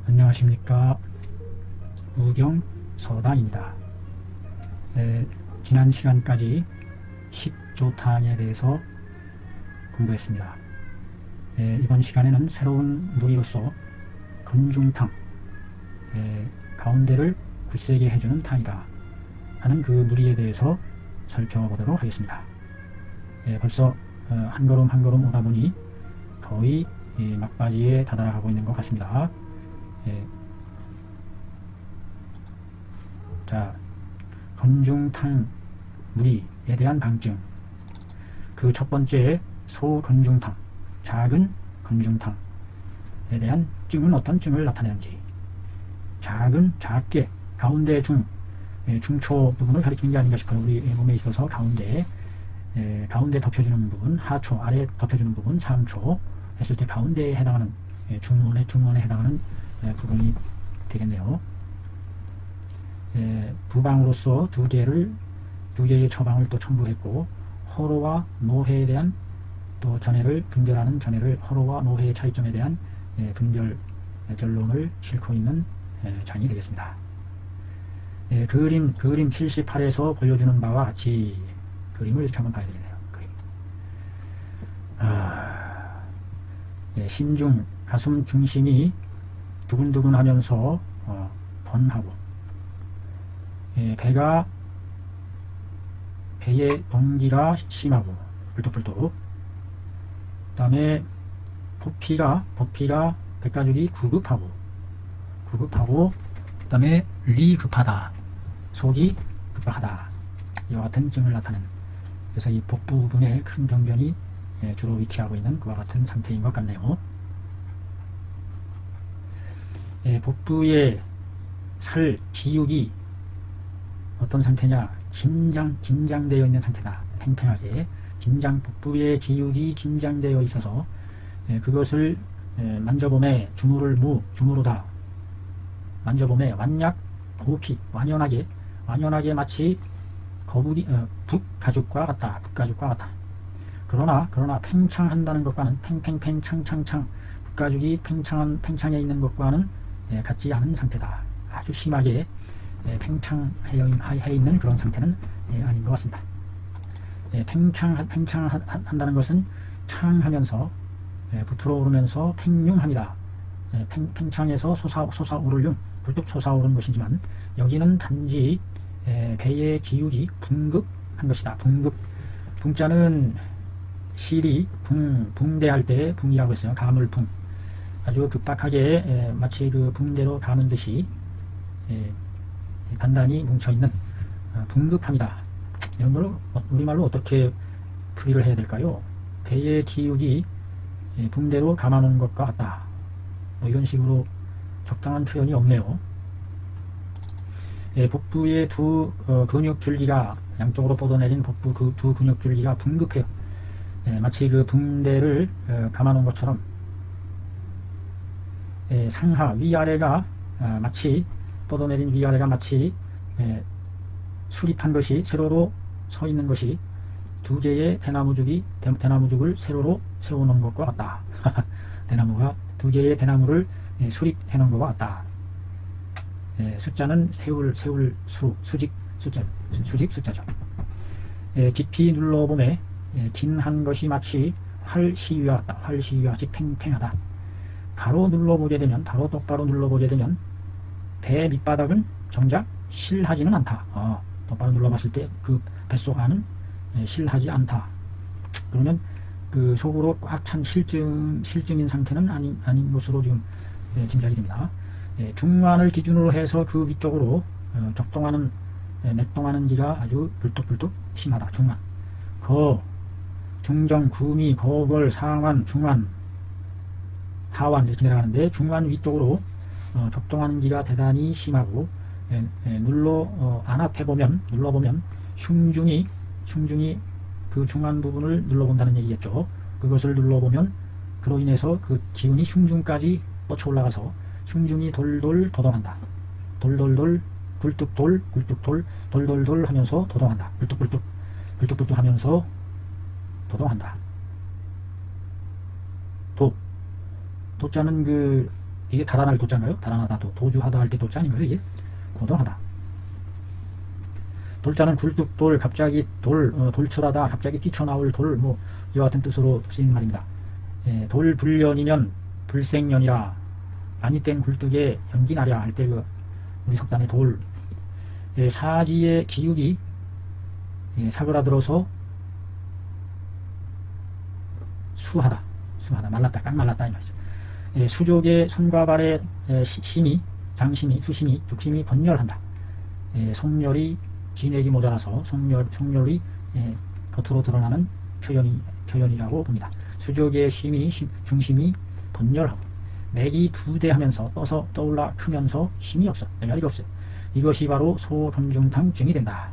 안녕하십니까. 우경서당입니다. 지난 시간까지 십조탕에 대해서 공부했습니다. 이번 시간에는 새로운 무리로서 건중탕, 가운데를 굳세게 해주는 탕이다 하는 그 무리에 대해서 살펴보도록 하겠습니다. 벌써 한 걸음 한 걸음 오다 보니 거의 막바지에 다다라가고 있는 것 같습니다. 자, 건중탕 무리에 대한 방증. 그 첫 번째 소건중탕, 작은 건중탕에 대한 증은 어떤 증을 나타내는지. 작게, 가운데 중초 부분을 가리키는 게 아닌가 싶어요. 우리 몸에 있어서 가운데 덮여주는 부분, 하초, 아래 덮여주는 부분, 상초 했을 때 가운데에 해당하는 중원에 해당하는 부분이 되겠네요. 부방으로서 두 개의 처방을 또 첨부했고, 허로와 노회에 대한 또 분별하는 전해를 허로와 노회의 차이점에 대한 변론을 싣고 있는 장이 되겠습니다. 그림 78에서 보여주는 바와 같이 그림을 이렇게 한번 봐야 되겠네요. 신중, 가슴 중심이 두근두근 하면서 번하고, 배의 동기가 심하고 불뚝불뚝. 그 다음에 보피가 배가죽이 구급하고, 그 다음에 급하다, 속이 급하다, 이와 같은 증을 나타내는, 그래서 이 복부 부분에 큰 병변이 주로 위치하고 있는 그와 같은 상태인 것 같네요. 복부의 살 기육이 어떤 상태냐? 긴장되어 있는 상태다. 팽팽하게 복부의 기육이 긴장되어 있어서 그것을 만져봄에 주무르다. 만져봄에 완약 고피, 완연하게 마치 북가죽과 같다. 그러나 팽창한다는 것과는 팽팽팽창창창 북가죽이 팽창해 있는 것과는 같지 않은 상태다. 아주 심하게 팽창해 있는 그런 상태는 아닌 것 같습니다. 팽창한다는 것은 창하면서 부풀어 오르면서 팽융합니다. 팽창해서 솟아오를 불뚝 솟아오른 것이지만, 여기는 단지 배의 기육이 붕급한 것이다. 붕자는 실이 붕대할 때 붕이라고 했어요. 가물붕. 아주 급박하게 마치 그 붕대로 가는 듯이 단단히 뭉쳐있는, 붕급합니다. 이런 걸 우리말로 어떻게 풀이를 해야 될까요? 배의 기육이 붕대로 감아놓은 것과 같다. 이런 식으로 적당한 표현이 없네요. 복부의 두 근육줄기가, 양쪽으로 뻗어내린 복부 그 두 근육줄기가 붕급해요. 마치 그 붕대를 감아놓은 것처럼, 상하 위아래가 마치 뻗어내린 위아래가 마치 수립한 것이, 세로로 서 있는 것이 두 개의 대나무죽을 세로로 세워놓은 것과 같다. 대나무가 두 개의 대나무를 수립해 놓은 것과 같다. 숫자는 수직 숫자죠. 깊이 눌러보매 긴한 것이 마치 활시위와 같다. 활시위와 같이 팽팽하다. 바로 똑바로 눌러보게 되면 배 밑바닥은 정작 실하지는 않다. 똑바로 눌러봤을 때 그 뱃속 안은 실하지 않다. 그러면 그 속으로 꽉 찬 실증인 상태는 아닌 것으로 지금 짐작이 됩니다. 중간을 기준으로 해서 그 위쪽으로 맥동하는 기가 아주 불뚝불뚝 심하다. 중간, 중정, 구미, 거걸, 상완, 중완, 하완 이렇게 내려가는데, 중간 위쪽으로 적동하는 기가 대단히 심하고, 눌러보면 흉중이 그 중간 부분을 눌러본다는 얘기겠죠. 그것을 눌러보면 그로 인해서 그 기운이 흉중까지 뻗쳐 올라가서 흉중이 돌돌 도동한다. 돌돌돌 굴뚝돌 돌돌돌 하면서 도동한다. 불뚝불뚝 하면서 도동한다. 도자는 그 이게 달아날 도자인가요? 달아나다 도주하다 할 때 도자 아닌가요? 이게 고동하다. 돌자는 굴뚝돌, 갑자기 돌출하다, 갑자기 뛰쳐나올 돌, 뭐 이와 같은 뜻으로 쓰인 말입니다. 돌불년이면 불생년이라 많이 뗀 굴뚝에 연기 나랴 할 때 우리 속담에 돌. 사지의 기육이 사그라들어서 수하다, 말랐다, 깡 말랐다 이 말이죠. 수족의 손과 발의 심이, 장심이, 수심이, 죽심이 번열한다. 속열이 진액이 모자라서 속열이 겉으로 드러나는 표현이라고 봅니다. 수족의 심이, 중심이 번열하고 맥이 부대하면서 떠올라 크면서 힘이 없어, 열이 없어요. 이것이 바로 소존중탕증이 된다.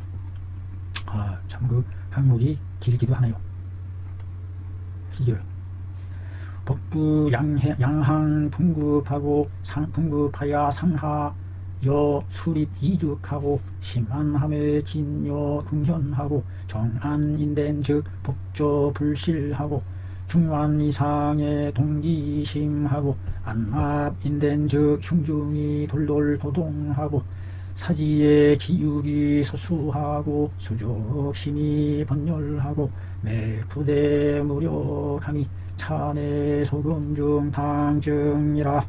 참 그 항목이 길기도 하네요. 길어요. 복부 양항 분급하고 분급하야 상하 여 수립 이죽하고 심한함에 진여 궁현하고 정안인된 즉 복조 불실하고 중환 이상의 동기심하고 안압인된 즉 흉중이 돌돌 도동하고 사지의 기육이 소수하고 수족심이 번열하고 맥부대 무력함이 차내 소금중 당증이라.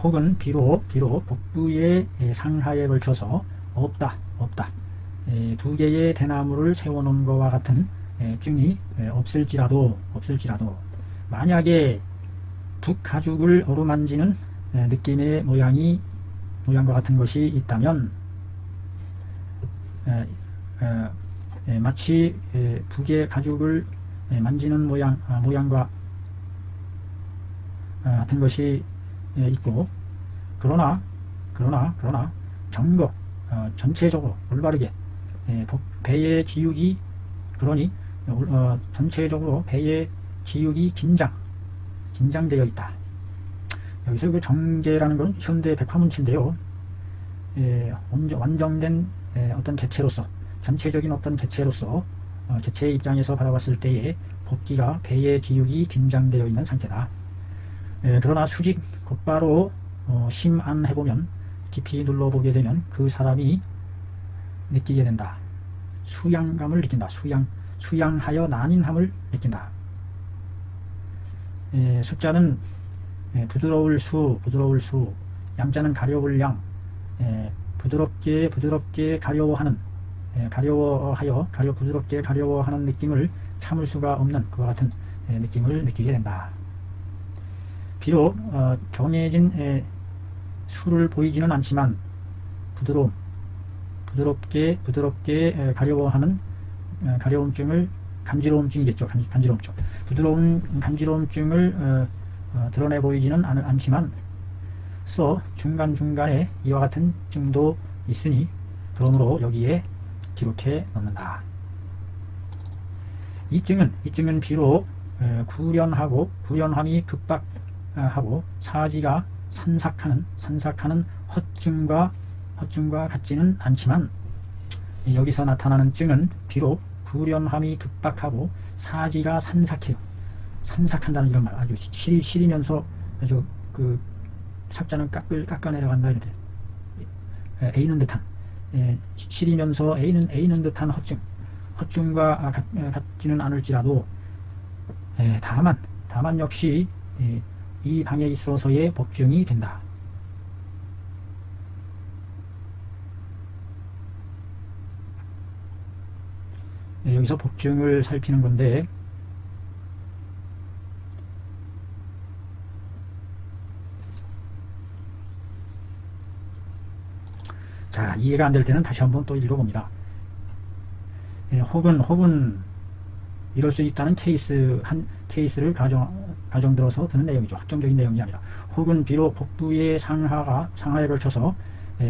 혹은 비록 복부의 상하에 걸쳐서 없다 두 개의 대나무를 세워놓은 것과 같은 증이 없을지라도 만약에 북가죽을 어루만지는 느낌의 모양과 같은 것이 있다면 마치 북의 가죽을 만지는 모양과 같은 것이 있고 그러나 전체적으로 올바르게 배의 기육이 전체적으로 배의 기육이 긴장되어 있다. 여기서 그 정계라는 건 현대 백화문치인데요. 완전된 어떤 개체로서, 전체적인 어떤 개체로서 개체의 입장에서 바라봤을 때에 복기가 배의 기육이 긴장되어 있는 상태다. 그러나 수직 곧바로 심 안 해보면, 깊이 눌러보게 되면 그 사람이 느끼게 된다. 수양감을 느낀다. 수양하여 난인함을 느낀다. 숫자는 부드러울 수, 양자는 가려울 양, 부드럽게 부드럽게 가려워하는 느낌을 참을 수가 없는 그와 같은 느낌을 느끼게 된다. 비록 정해진 수를 보이지는 않지만 부드럽게 가려워하는 가려움증을, 간지러움증이겠죠. 간지러움증. 부드러운 간지러움증을 드러내 보이지는 않지만 중간중간에 이와 같은 증도 있으니 그러므로 여기에 기록해 놓는다. 이 증은 비록 구련함이 급박하고 사지가 산삭하는 헛증과 같지는 않지만, 여기서 나타나는 증은 비록 구련함이 급박하고 사지가 산삭해요. 산삭한다는 이런 말, 아주 시리면서 아주 그 삭자는 깎아 내려간다 이렇게 에이는 듯한, 시리면서 에이는 듯한 헛증과 같지는 않을지라도 다만 역시 이 방에 있어서의 복증이 된다. 여기서 복증을 살피는 건데, 자, 이해가 안 될 때는 다시 한번 또 읽어봅니다. 혹은 이럴 수 있다는 케이스를 가정 들어서 드는 내용이죠. 확정적인 내용이 아니라. 혹은 비록 복부의 상하에 걸쳐서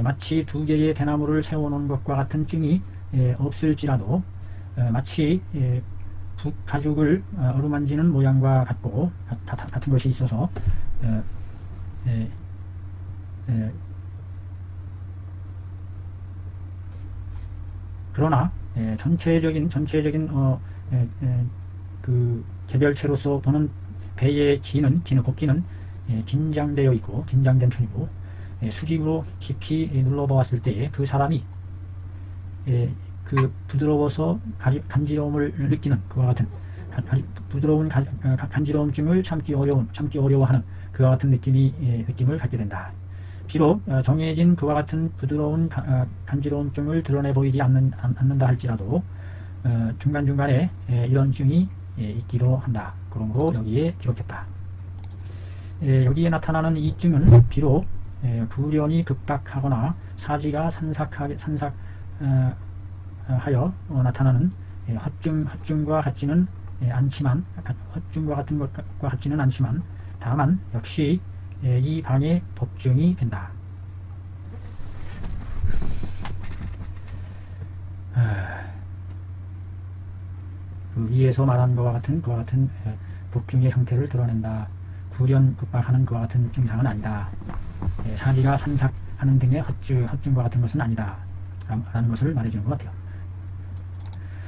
마치 두 개의 대나무를 세워놓은 것과 같은 증이 없을지라도 마치 북가죽을 어루만지는 모양과 같은 것이 있어서 그러나 전체적인 그 개별체로서 보는 배의 복기는 긴장되어 있고 긴장된 편이고, 수직으로 깊이 눌러보았을 때에 그 사람이 그 부드러워서 간지러움을 느끼는 그와 같은 부드러운 간지러움증을 참기 어려워하는 그와 같은 느낌을 갖게 된다. 비록 정해진 그와 같은 부드러운 간지러움증을 드러내 보이지 않는다 할지라도 중간중간에 이런 증이 있기도 한다. 그러므로 여기에 기록했다. 여기에 나타나는 이 증은 비록 불연이 급박하거나 사지가 산삭하여 나타나는 헛증과 같지는 않지만, 다만 역시 이 방의 법증이 된다. 그 위에서 말한 그와 같은 법증의 형태를 드러낸다. 불연 급박하는 그와 같은 증상은 아니다. 사지가 산삭하는 등의 헛증과 같은 것은 아니다 라는 것을 말해주는 것 같아요.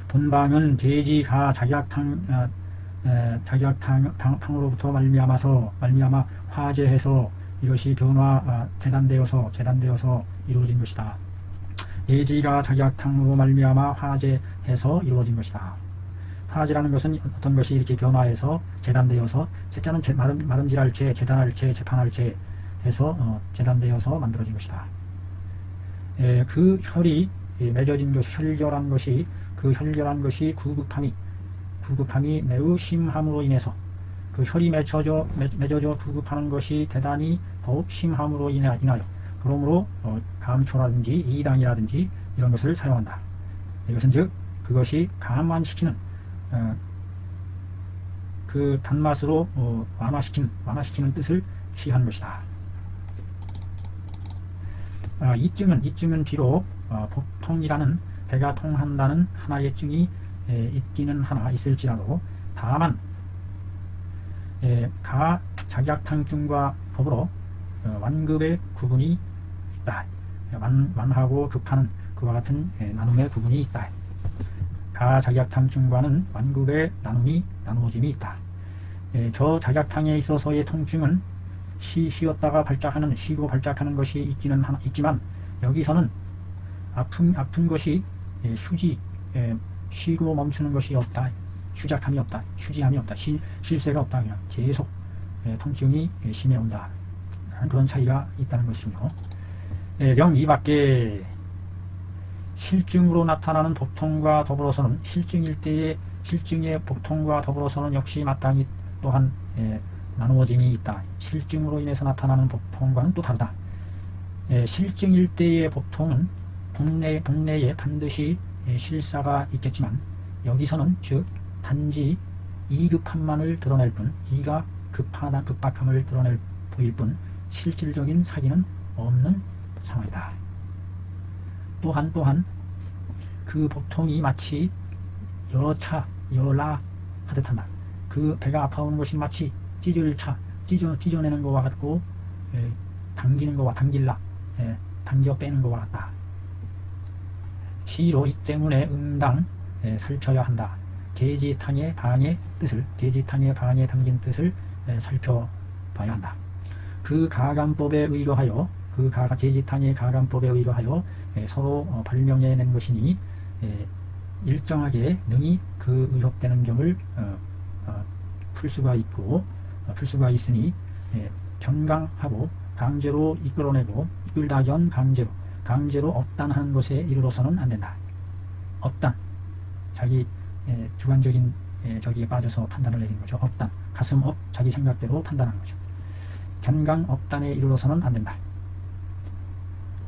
본방은 대지가 자기약탕으로부터 말미암아 화재해서 이것이 재단되어서 이루어진 것이다. 대지가 자기약탕으로 말미암아 화재해서 이루어진 것이다. 화재라는 것은 어떤 것이 이렇게 변화해서 재단되어서, 재자는 마름질할 재, 재단할 재, 재판할 재 해서 재단되어서 만들어진 것이다. 그 혈이 맺어진 것이, 혈결한 것이 구급함이 매우 심함으로 인해서, 그 혈이 맺어져 구급하는 것이 대단히 더욱 심함으로 인하여 그러므로 감초라든지 이당이라든지 이런 것을 사용한다. 이것은 즉 그것이 감환시키는 그 단맛으로 완화시키는 뜻을 취한 것이다. 이 증은 비록 복통이라는 배가 통한다는 하나의 증이 있기는 하나 있을지라도, 다만 자기약탕증과 더불어 완급의 구분이 있다. 완하고 급하는 그와 같은 나눔의 구분이 있다. 자기약탕증과는 완급의 나누어짐이 있다. 저 자기약탕에 있어서의 통증은 쉬었다가 쉬고 발작하는 것이 있지만, 여기서는 아픈 것이 쉬고 멈추는 것이 없다. 휴작함이 없다. 휴지함이 없다. 쉴 새가 없다. 그냥 계속 통증이 심해온다. 그런 차이가 있다는 것이며, 령 이밖에 실증으로 나타나는 복통과 더불어서는 실증의 복통과 더불어서는 역시 마땅히 또한 나누어짐이 있다. 실증으로 인해서 나타나는 복통과는 또 다르다. 실증일 때의 복통은 복내에 반드시 실사가 있겠지만, 여기서는 즉 단지 이급함만을 드러낼 뿐, 이가 급박함을 보일 뿐 실질적인 사기는 없는 상황이다. 또한 그 복통이 마치 여라 하듯 한다. 그 배가 아파오는 것이 마치 찢어내는 것과 같고, 당기는 것과 당겨 빼는 것과 같다. 시로 이 때문에 응당 살펴야 한다. 계지탕의 방의 담긴 뜻을 살펴봐야 한다. 그 가감법에 의거하여, 계지탕의 가감법에 의거하여 서로 발명해낸 것이니, 일정하게 능히 그 의혹되는 점을 풀 수가 있으니, 견강하고 강제로 이끌다견 강제로 업단하는 것에 이르러서는 안 된다. 업단, 자기 주관적인 저기에 빠져서 판단을 내리는 거죠. 업단, 가슴업, 자기 생각대로 판단하는 거죠. 견강 업단에 이르러서는 안 된다.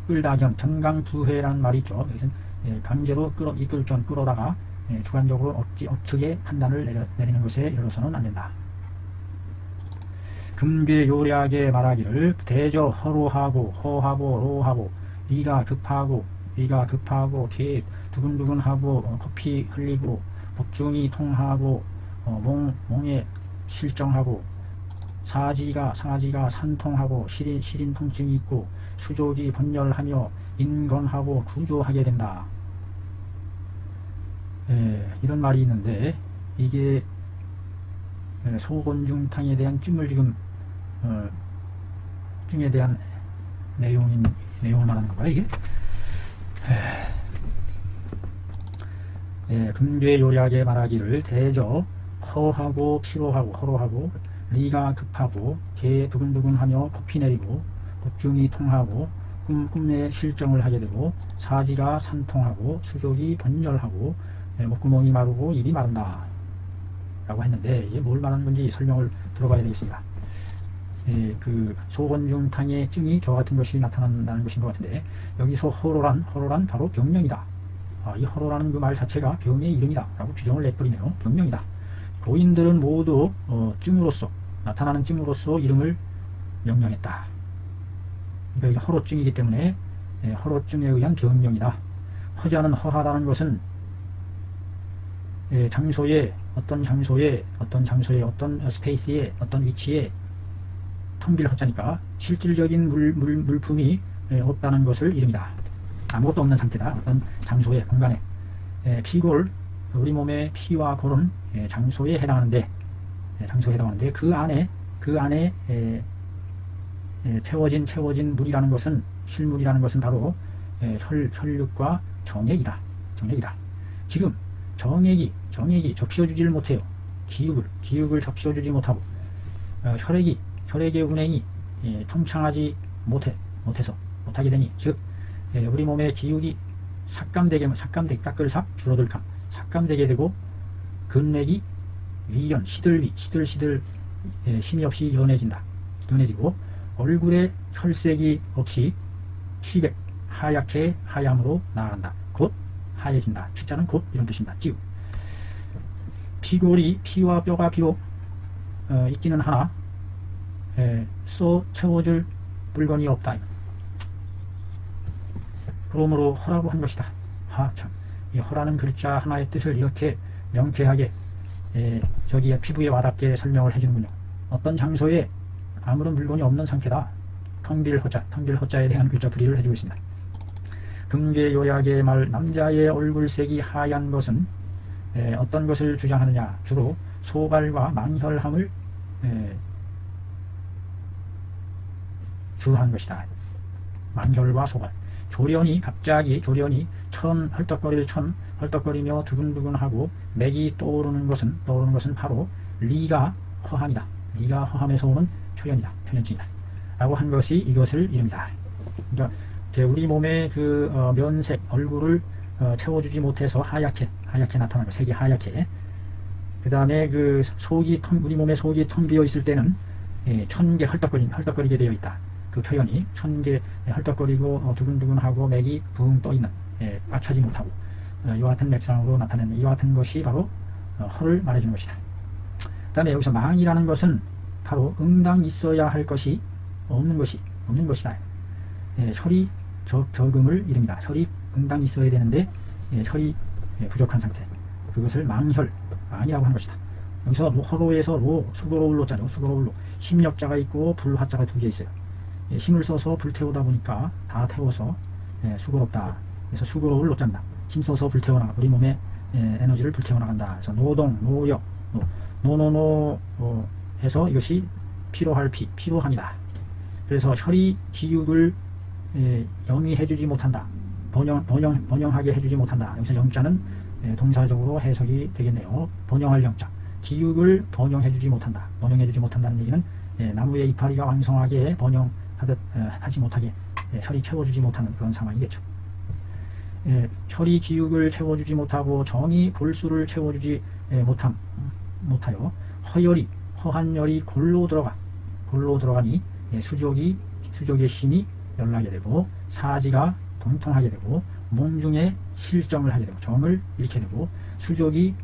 끌다견, 견강부회라는 말이 있죠. 강제로 끌어다가 주관적으로 억측의 판단을 내리는 것에 이르러서는 안 된다. 금괴 요략에 말하기를 대저 허로하고 허하고 로하고 이가 급하고 개 두근두근하고 코피 흘리고 복중이 통하고 몽에 실정하고 사지가 산통하고 시린 통증이 있고 수족이 번열하며 인건하고 구조하게 된다. 이런 말이 있는데, 이게 소곤중탕에 대한 증을 지금 증에 대한 내용을 말하는 건가요, 이게? 금괴요약에 말하기를 대저 허하고 피로하고 허로하고 리가 급하고 개 두근두근하며 코피 내리고 복중이 통하고 꿈내 실정을 하게 되고 사지가 산통하고 수족이 번열하고 목구멍이 마르고 입이 마른다 라고 했는데, 이게 뭘 말하는 건지 설명을 들어봐야 되겠습니다. 그 소곤중탕의 증이 저와 같은 것이 나타난다는 것인 것 같은데, 여기서 허로란 바로 병명이다. 이 허로라는 그 말 자체가 병의 이름이다 라고 규정을 내버리네요. 병명이다. 고인들은 모두 증으로서, 나타나는 증으로서 이름을 명명했다. 그러니까 이게 허로증이기 때문에 허로증에 의한 병명이다. 허자는 허하다는 것은 장소에 어떤 스페이스에 어떤 위치에 텅 빈 허자니까 실질적인 물품이 없다는 것을 이릅니다. 아무것도 없는 상태다. 어떤 장소에, 공간에. 피골, 우리 몸의 피와 골은 장소에 해당하는데 그 안에 채워진 물이라는 것은, 실물이라는 것은 바로 혈육과 정액이다. 지금 정액이 적셔주지를 못해요. 기육을 적셔주지 못하고 혈액의 운행이 통창하지 못하게 되니, 즉 우리 몸의 기육이 깎을삭 줄어들감 삭감되게 되고, 근맥이 위연 시들시들 힘이 없이 연해지고, 얼굴에 혈색이 없이 취백 하얗게 하얌으로 나아간다. 곧 하얘진다. 취자는 곧 이런 뜻입니다. 찌우. 피골이 피와 뼈가 비록 있기는 하나 써 채워줄 물건이 없다. 그러므로 허라고 한 것이다. 이 허라는 글자 하나의 뜻을 이렇게 명쾌하게 저기 피부에 와닿게 설명을 해주는군요. 어떤 장소에 아무런 물건이 없는 상태다. 텅빌 허자에 대한 글자 풀이를 해주고 있습니다. 금괴요약의 말, 남자의 얼굴색이 하얀 것은 어떤 것을 주장하느냐? 주로 소갈과 망혈함을 주한 것이다. 망혈과 소갈. 갑자기 조련이 헐떡거리며 두근두근하고 맥이 떠오르는 것은 바로 리가 허함이다. 리가 허함에서 오는 표현이다. 라고 한 것이 이것을 이릅니다. 그러니까 우리 몸의 그 면색, 얼굴을 채워주지 못해서 하얗게 나타나는 것, 색이 하얗게. 그 다음에 그 우리 몸의 속이 텅 비어 있을 때는 천개 헐떡거리게 되어 있다. 그 표현이 천개 헐떡거리고 두근두근하고 맥이 붕 떠 있는, 꽉 차지 못하고 이와 같은 맥상으로 나타내는 이와 같은 것이 바로 허를 말해주는 것이다. 그 다음에 여기서 망이라는 것은 바로 응당 있어야 할 것이 없는 것이다. 혈이 적음을 이릅니다. 혈이 응당 있어야 되는데 혈이 부족한 상태, 그것을 망이라고 하는 것이다. 여기서 허로에서 수고로울 자죠. 수고로울로 힘력자가 있고 불화자가 두 개 있어요. 힘을 써서 불태우다 보니까 다 태워서 수고롭다. 그래서 수고로울 노자입니다. 힘써서 불태워나가, 우리 몸의 에너지를 불태워나간다. 그래서 노동, 노역, 노노노 해서 이것이 피로함이다. 그래서 혈이 기육을 영위해주지 못한다. 번영하게 해주지 못한다. 여기서 영자는 동사적으로 해석이 되겠네요. 번영할 영자. 기육을 번영해주지 못한다는 얘기는 나무의 이파리가 왕성하게 하지 못하게 혈이 채워주지 못하는 그런 상황이겠죠. 혈이 기육을 채워주지 못하고 정이 골수를 채워주지 못하여 허한 열이 골로 들어가니 수족의 심이 열나게 되고, 사지가 동통하게 되고, 몸중에 실정을 하게 되고, 정을 잃게 되고, 수족이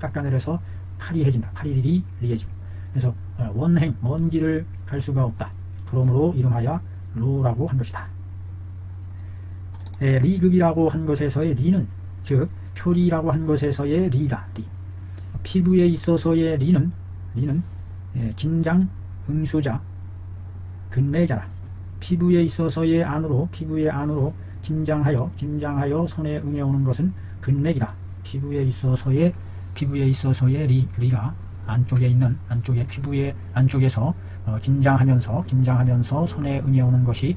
깎아내려서 파리일이 리해지고, 그래서 먼 길을 갈 수가 없다. 그러므로 이름하여 로라고 한 것이다. 리급이라고 한 것에서의 리는, 즉 표리라고 한 것에서의 리다. 피부에 있어서의 리는 긴장, 응수자, 근매자라. 피부에 있어서의 피부의 안으로 긴장하여 손에 응해오는 것은 근맥이다. 피부에 있어서의 리가 안쪽에 있는 안쪽에 피부의 안쪽에서 긴장하면서 손에 응해오는 것이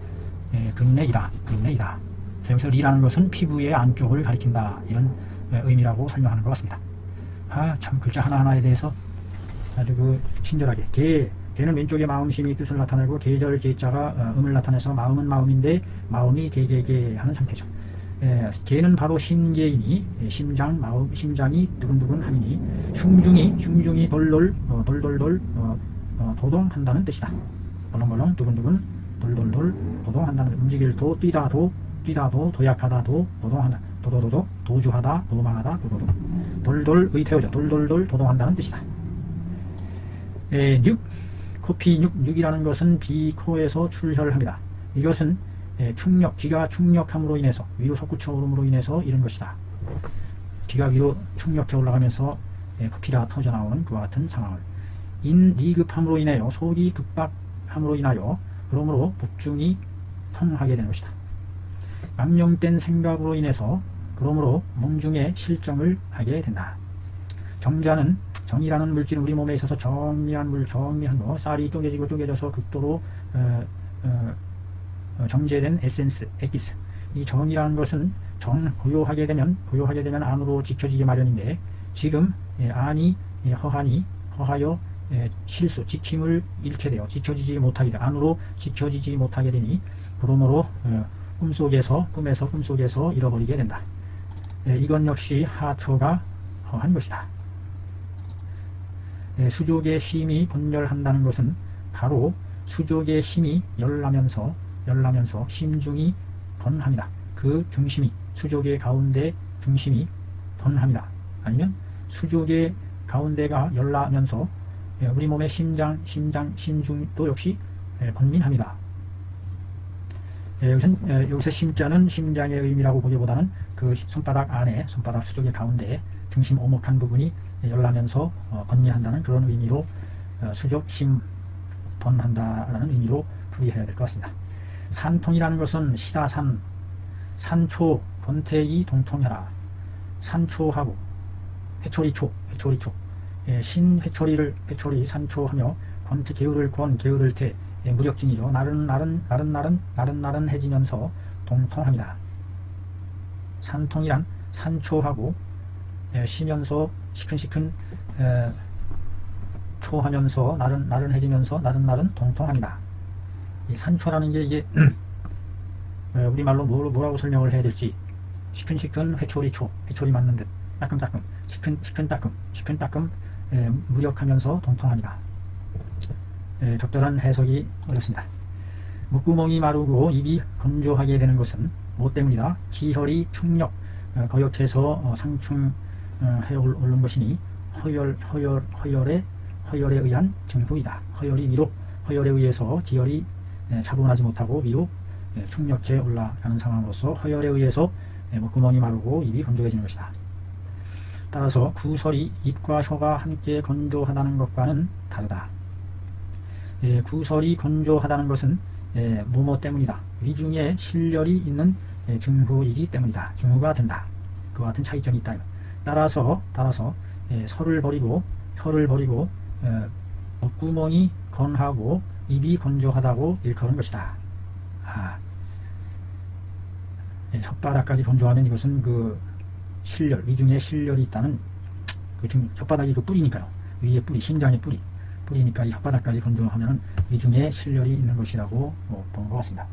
근내이다. 그래서 여기서 리라는 것은 피부의 안쪽을 가리킨다, 이런 의미라고 설명하는 것 같습니다. 참 글자 하나하나에 대해서 아주 친절하게. 개는 왼쪽에 마음심이 뜻을 나타내고 계절 계자가 음을 나타내서 마음은 마음인데 마음이 개개개 하는 상태죠. 개는 바로 신개이니 심장이 두근두근하니 흉중이 돌돌 도동한다는 뜻이다. 벌렁벌렁 두근두근 돌돌돌 도동한다는, 움직일 도, 뛰다 도, 도약하다 도, 도동한다, 도도도도, 도주하다, 도망하다, 도도도, 돌돌의 태우죠. 돌돌돌 도동한다는 뜻이다. 코피 6이라는 것은 비코에서 출혈합니다. 이것은 기가 충력함으로 인해서, 위로 솟구쳐 오름으로 인해서 이런 것이다. 기가 위로 충력해 올라가면서 코피가 터져 나오는 그와 같은 상황을, 인리급함으로 인하여 속이 급박함으로 인하여 그러므로 복중이 통하게 되는 것이다. 망령된 생각으로 인해서 그러므로 몸중에 실정을 하게 된다. 정이라는 물질은 우리 몸에 있어서 정미한 거, 쌀이 쪼개져서 극도로 정제된 에센스, 액기스. 이 정이라는 것은 고요하게 되면 안으로 지켜지기 마련인데, 지금 안이 허하여 실수, 지킴을 잃게 되어 안으로 지켜지지 못하게 되니 그러므로 꿈속에서 잃어버리게 된다. 이건 역시 하초가 허한 것이다. 수족의 심이 분열한다는 것은 바로 수족의 심이 열나면서 심중이 번합니다. 그 중심이, 수족의 가운데 중심이 번합니다. 아니면 수족의 가운데가 열나면서 우리 몸의 심중도 역시 번민합니다. 여기서 심자는 심장의 의미라고 보기보다는 그 손바닥 수족의 가운데 중심 오목한 부분이 열나면서 번민한다는 그런 의미로 수족 심 번한다라는 의미로 풀이해야 될 것 같습니다. 산통이라는 것은 시다산, 산초, 권태이 동통하라. 산초하고 회초리초, 회초리 산초하며 권태 게으를 태, 무력증이죠. 나른해지면서 동통합니다. 산통이란 산초하고 쉬면서 시큰시큰 초하면서 나른해지면서 동통합니다. 이 산초라는 게 이게 우리말로 뭐라고 설명을 해야 될지, 시큰시큰 회초리 맞는 듯, 따끔따끔, 시큰따끔 무력하면서 동통합니다. 적절한 해석이 어렵습니다. 목구멍이 마르고 입이 건조하게 되는 것은 뭐 때문이다? 기혈이 충력, 거역해서 상충해 오른 것이니 허열에 의한 증후이다. 허열에 의해서 기혈이 차분하지 못하고 위로 충력해 올라가는 상황으로서 허열에 의해서 목구멍이 마르고 입이 건조해지는 것이다. 따라서 구설이 입과 혀가 함께 건조하다는 것과는 다르다. 구설이 건조하다는 것은 뭐뭐 때문이다. 위중에 실열이 있는 증후이기 때문이다. 증후가 된다. 그와 같은 차이점이 있다. 따라서 혀를 버리고 목구멍이 건하고 입이 건조하다고 일컬은 것이다. 혓바닥까지 건조하면 이것은 그 실열, 위중에 실열이 있다는 혓바닥이 그 뿌리니까요. 위에 뿌리, 심장의 뿌리니까 이 혓바닥까지 건조하면 위중에 실열이 있는 것이라고 보는 것 같습니다.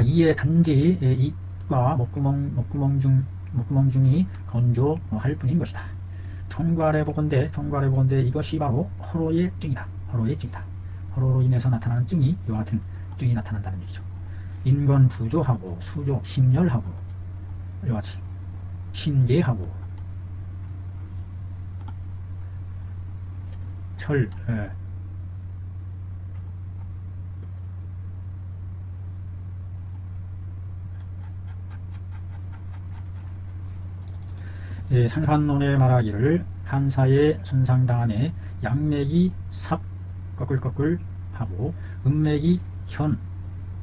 이에 단지 입과 목구멍 중이 건조할 뿐인 것이다. 총괄해 보건대 이것이 바로 허로의 증이다. 허로로 인해서 나타나는 증이 이와 같은 증이 나타난다는 얘기죠. 인건 부조하고 수조 심열하고 이와 같이 신계하고 철 산환론에 말하기를 한사에 손상당함에 양맥이 삽 꺼끌꺼끌 하고 음맥이 현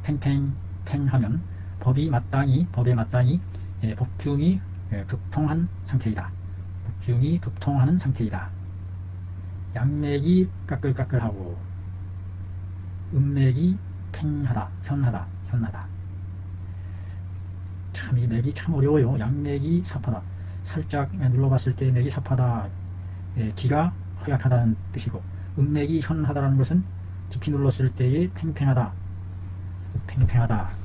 팽팽하면 법에 마땅히 복중이 급통한 상태이다. 법중이 급통하는 상태이다. 양맥이 까끌까끌하고 음맥이 팽하다, 현하다. 참 이 맥이 참 어려워요. 양맥이 삽하다. 살짝 눌러봤을 때 맥이 삽하다. 기가 허약하다는 뜻이고, 음맥이 현하다는 것은 깊이 눌렀을 때의 팽팽하다.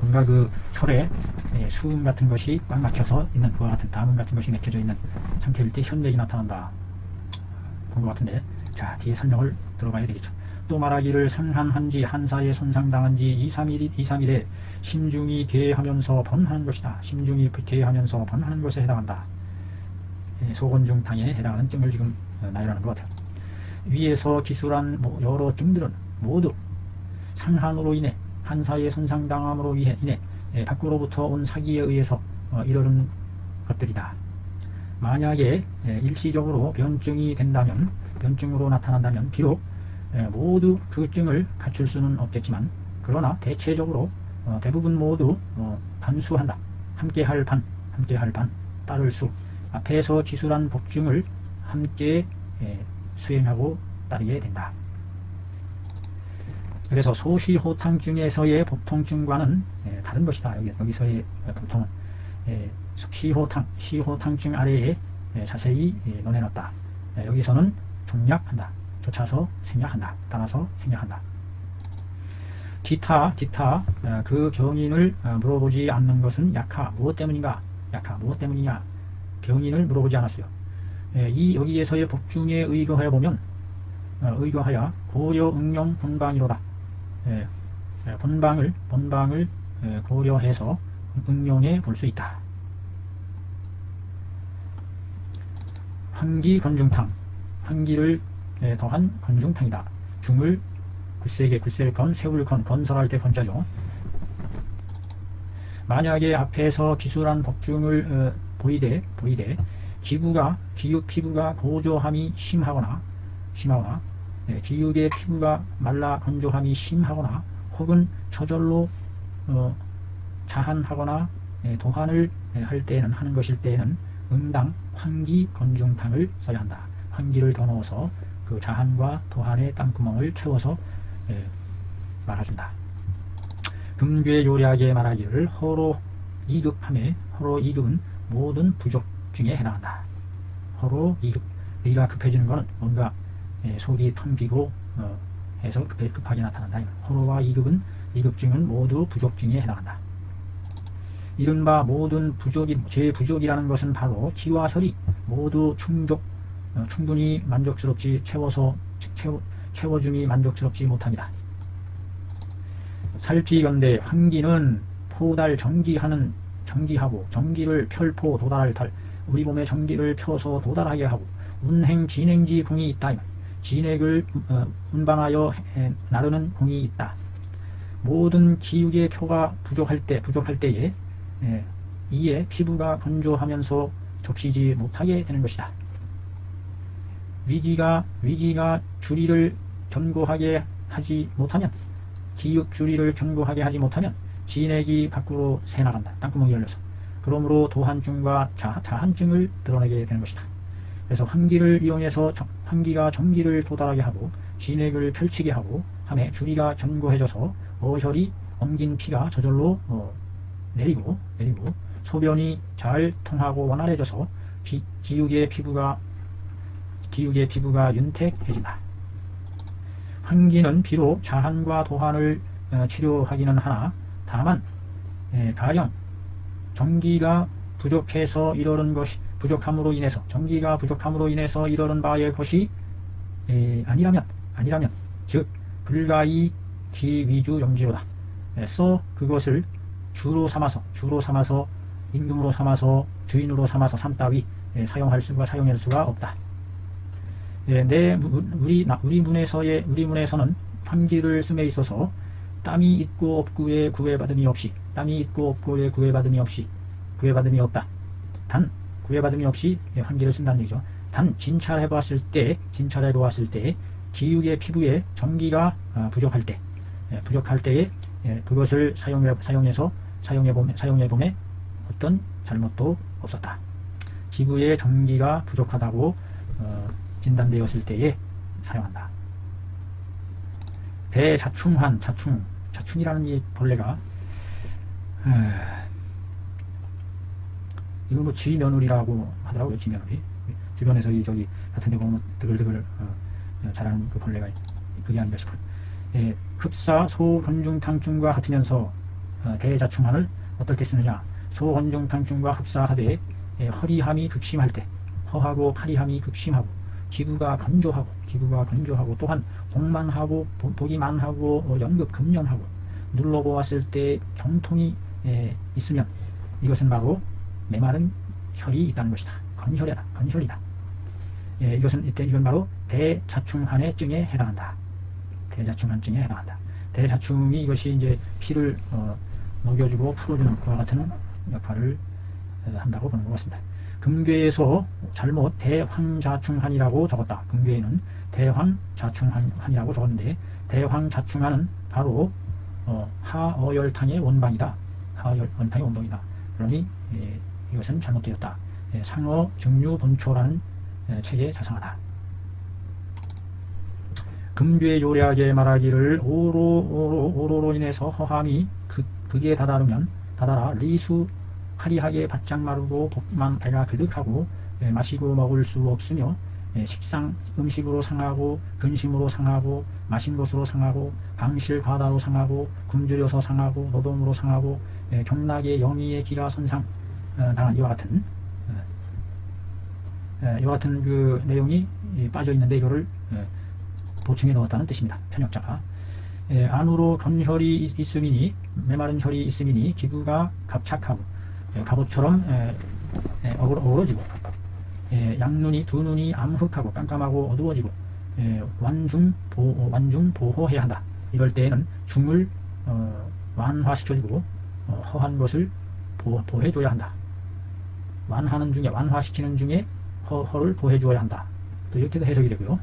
뭔가 그 혈에 수음 같은 것이 꽉 막혀서 있는 그와 같은 담음 같은 것이 막혀져 있는 상태일 때 현맥이 나타난다. 본 것 같은데, 자 뒤에 설명을 들어봐야 되겠죠. 또 말하기를 상한한지 한사에 손상당한지 2, 3일에 심중이 개하면서 번하는 것이다. 심중이 개하면서 번하는 것에 해당한다. 소곤중탕에 해당하는 증을 지금 나열하는 것 같아요. 위에서 기술한 여러 증들은 모두 상한으로 인해 한사에 손상당함으로 인해 밖으로부터 온 사기에 의해서 이르는 것들이다. 만약에 일시적으로 변증이 된다면, 변증으로 나타난다면 비록 모두 그 증을 갖출 수는 없겠지만, 그러나 대체적으로 대부분 모두 반수한다. 함께할 반, 따를 수, 앞에서 기술한 법증을 함께 수행하고 따르게 된다. 그래서 소시호탕증에서의 법통증과는 다른 것이다. 여기서의 법통은 시호탕증 아래에 자세히 논해놨다. 여기서는 종약한다. 쫓아서 생략한다. 따라서 생략한다. 기타 그 경인을 물어보지 않는 것은 약하 무엇 때문인가? 무엇 때문이냐? 경인을 물어보지 않았어요. 여기에서의 법중에 의거하여 고려 응용 본방이로다. 본방을 고려해서 응용해 볼 수 있다. 환기 건중탕, 환기를 더한 건중탕이다. 중을 굳세게, 굳셀건, 세울건, 건설할 때 건자죠. 만약에 앞에서 기술한 법중을 보이되 피부가 고조함이 심하거나 기육의 피부가 말라 건조함이 심하거나 혹은 저절로 자한하거나 도한을 할 때는, 하는 것일 때에는 응당 환기 건중탕을 써야 한다. 환기를 더 넣어서 그 자한과 도한의 땀구멍을 채워서 말아준다. 금괴 요략에 말하기를 허로 이급함에, 허로 이급은 모든 부족 중에 해당한다. 허로 이급, 의가 급해지는 것은 뭔가 속이 텅 비고 해서 급하게 나타난다. 허로와 이급은, 이급증은 모두 부족증에 해당한다. 이른바 모든 부족이, 제 부족이라는 것은 바로 기와 혈이 모두 충분히 만족스럽지 채워줌이 만족스럽지 못합니다. 살피건대 환기는 포달 정기하고 정기를 펼포 도달할 탈, 우리 몸에 정기를 펴서 도달하게 하고 운행 진행지 공이 있다. 진액을 운반하여 나르는 공이 있다. 모든 기육의 표가 부족할 때에 이에 피부가 건조하면서 접시지 못하게 되는 것이다. 위기가 주리를 견고하게 하지 못하면, 기육 주리를 견고하게 하지 못하면 진액이 밖으로 새나간다. 땅구멍이 열려서. 그러므로 도한증과 자한증을 드러내게 되는 것이다. 그래서 환기를 이용해서 환기가 정기를 도달하게 하고 진액을 펼치게 하고 함에 주리가 견고해져서 어혈이 엉긴 피가 저절로 내리고 소변이 잘 통하고 원활해져서 기육의 피부가 윤택해진다. 환기는 비록 자한과 도한을 치료하기는 하나, 다만 가령 정기가 부족해서 이러는 것이, 정기가 부족함으로 인해서 이러는 바의 것이 아니라면 즉 불가이 기위주 영지로다. 써 그것을 주로 삼아서 임금으로 삼아서 주인으로 삼아서 삼따위 사용할 수가 없다. 우리 문에서는 환기를 씀에 있어서 땀이 있고 없고의 구애받음이 없다. 단 구애받음이 없이 환기를 쓴다는 얘기죠. 단 진찰해 보았을 때 기육의 피부에 정기가 부족할 때에 그것을 사용해 보면 어떤 잘못도 없었다. 기부의 전기가 부족하다고 진단되었을 때에 사용한다. 대자충환, 자충이라는 이 벌레가 이건 뭐 쥐며느리라고 하더라고요. 쥐며느리. 주변에서 이 저기 같은 데 보면 드글드글 자라는 그 벌레가 그게 아닌가 싶어요. 흡사 소건중탕증과 같으면서 대자충환을 어떨 때 쓰느냐. 소건중탕증과 흡사하되 허리함이 극심할 때, 허하고 파리함이 극심하고 기부가 건조하고 또한 공만하고 보기만하고 연급 금연하고 눌러보았을 때 경통이 있으면 이것은 바로 메마른 혈이 있다는 것이다. 건혈이다. 이건 바로 대자충환의 증에 해당한다. 대자충환증에 해당한다. 대자충이 이것이 이제 피를 녹여주고 풀어주는 그와 같은 역할을 한다고 보는 것 같습니다. 금괴에서 잘못 대황자충환이라고 적었다. 금괴에는 대황자충환이라고 적었는데 대황자충환은 바로 하어열탕의 원방이다. 하어열탕의 원방이다. 그러니 이것은 잘못되었다. 상어 증류본초라는 책에 자상하다. 금괴요략에 말하기를 오로로 인해서 허함이 극에 다다라 리수 화리하게 바짝 마르고 복만 배가 그득하고 마시고 먹을 수 없으며 음식으로 상하고 근심으로 상하고 마신 것으로 상하고 방실 과다로 상하고 굶주려서 상하고 노동으로 상하고 경락의 영의의 기가 선상 당한 이와 같은 그 내용이 빠져 있는데 이거를 보충해 넣었다는 뜻입니다. 편역자가 안으로 건혈이 있음이니 메마른 혈이 있음이니 기부가 갑착하고 갑옷처럼 어그러지고 양눈이 두 눈이 암흑하고 깜깜하고 어두워지고 완중 보호해야 한다. 이럴 때에는 중을 완화시켜주고 허한 것을 보호해줘야 한다. 완화시키는 중에 허를 보호해줘야 한다. 또 이렇게도 해석이 되고요.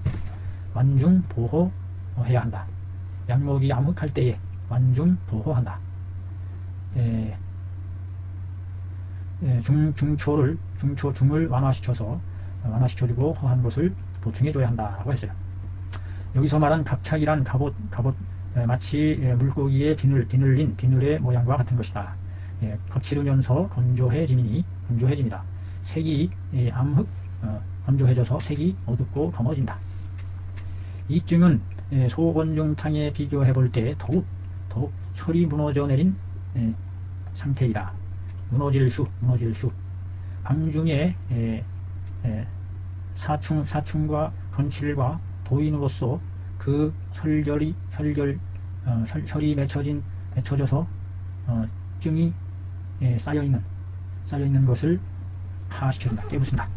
완중 보호해야 한다. 양목이 암흑할 때에 완중 보호한다. 중을 완화시켜주고 허한 것을 보충해줘야 한다라고 했어요. 여기서 말한 갑착이란 갑옷 마치 물고기의 비늘의 모양과 같은 것이다. 거칠으면서 건조해집니다. 색이 암흑 건조해져서 색이 어둡고 검어진다. 이 증은 소건중탕에 비교해 볼 때 더욱 혈이 무너져 내린 상태이다. 무너질 수 방중에 사충과 건칠과 도인으로서 그 혈이 맺혀져서 증이 쌓여 있는 것을 하시켜준다. 깨부순다.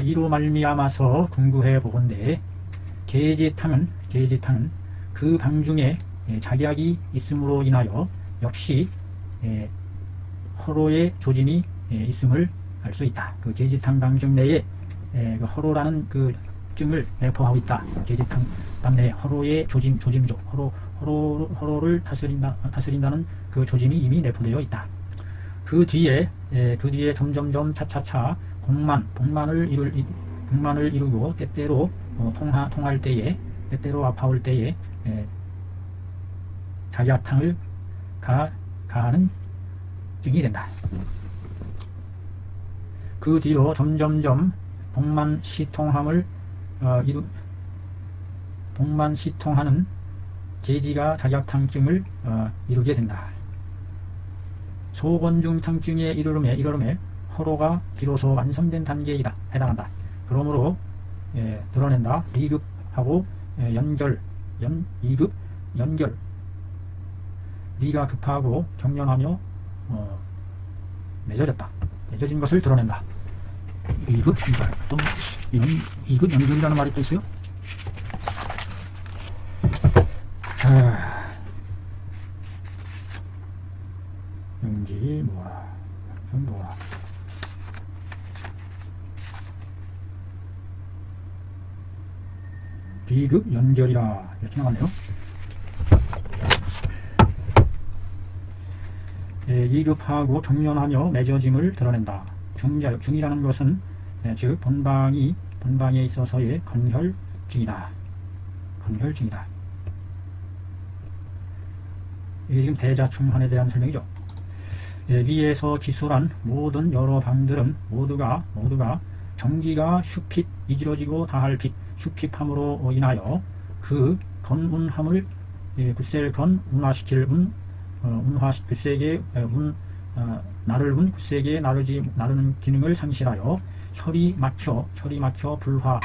이로 말미암아서 궁구해 보건대 계지탕은 그 방중에 작약이 있음으로 인하여 역시 허로의 조짐이 있음을 알 수 있다. 그 계지탕 방중 내에 그 허로라는 그 증을 내포하고 있다. 계지탕 방 내에 허로의 조짐이죠. 허로를 다스린다는 그 조짐이 이미 내포되어 있다. 그 뒤에 점점점 차차차 복만을 이루고 때때로 통할 때에 때때로 아파올 때에 자작탕을 가하는 증이 된다. 그 뒤로 점점점 복만시통하는 계지가 자작탕증을 이루게 된다. 소건중탕증에 이르름에 허로가 비로소 완성된 단계이다. 해당한다. 그러므로 드러낸다. 리급하고 연결 리가 급하고 경련하며 맺어진 것을 드러낸다. 이급 연결. 또 이런 이급 연결이라는 말이 또 있어요. 자, 영지 뭐라 좀 뭐라. 비급 연결이라 이렇게 나왔네요. 이급하고 경련하며 맺어짐을 드러낸다. 중자요. 중이라는 것은 즉 본방에 있어서의 건혈증이다. 건혈증이다. 이게 지금 대자충환에 대한 설명이죠. 위에서 기술한 모든 여러 방들은 모두가 정기가 슈핍 이지러지고 다할 핍 슈핍함으로 인하여 그 건운함을 굳셀 건 운화시킬 굳세게 나를 굳세게 나르는 기능을 상실하여 혈이 막혀 불화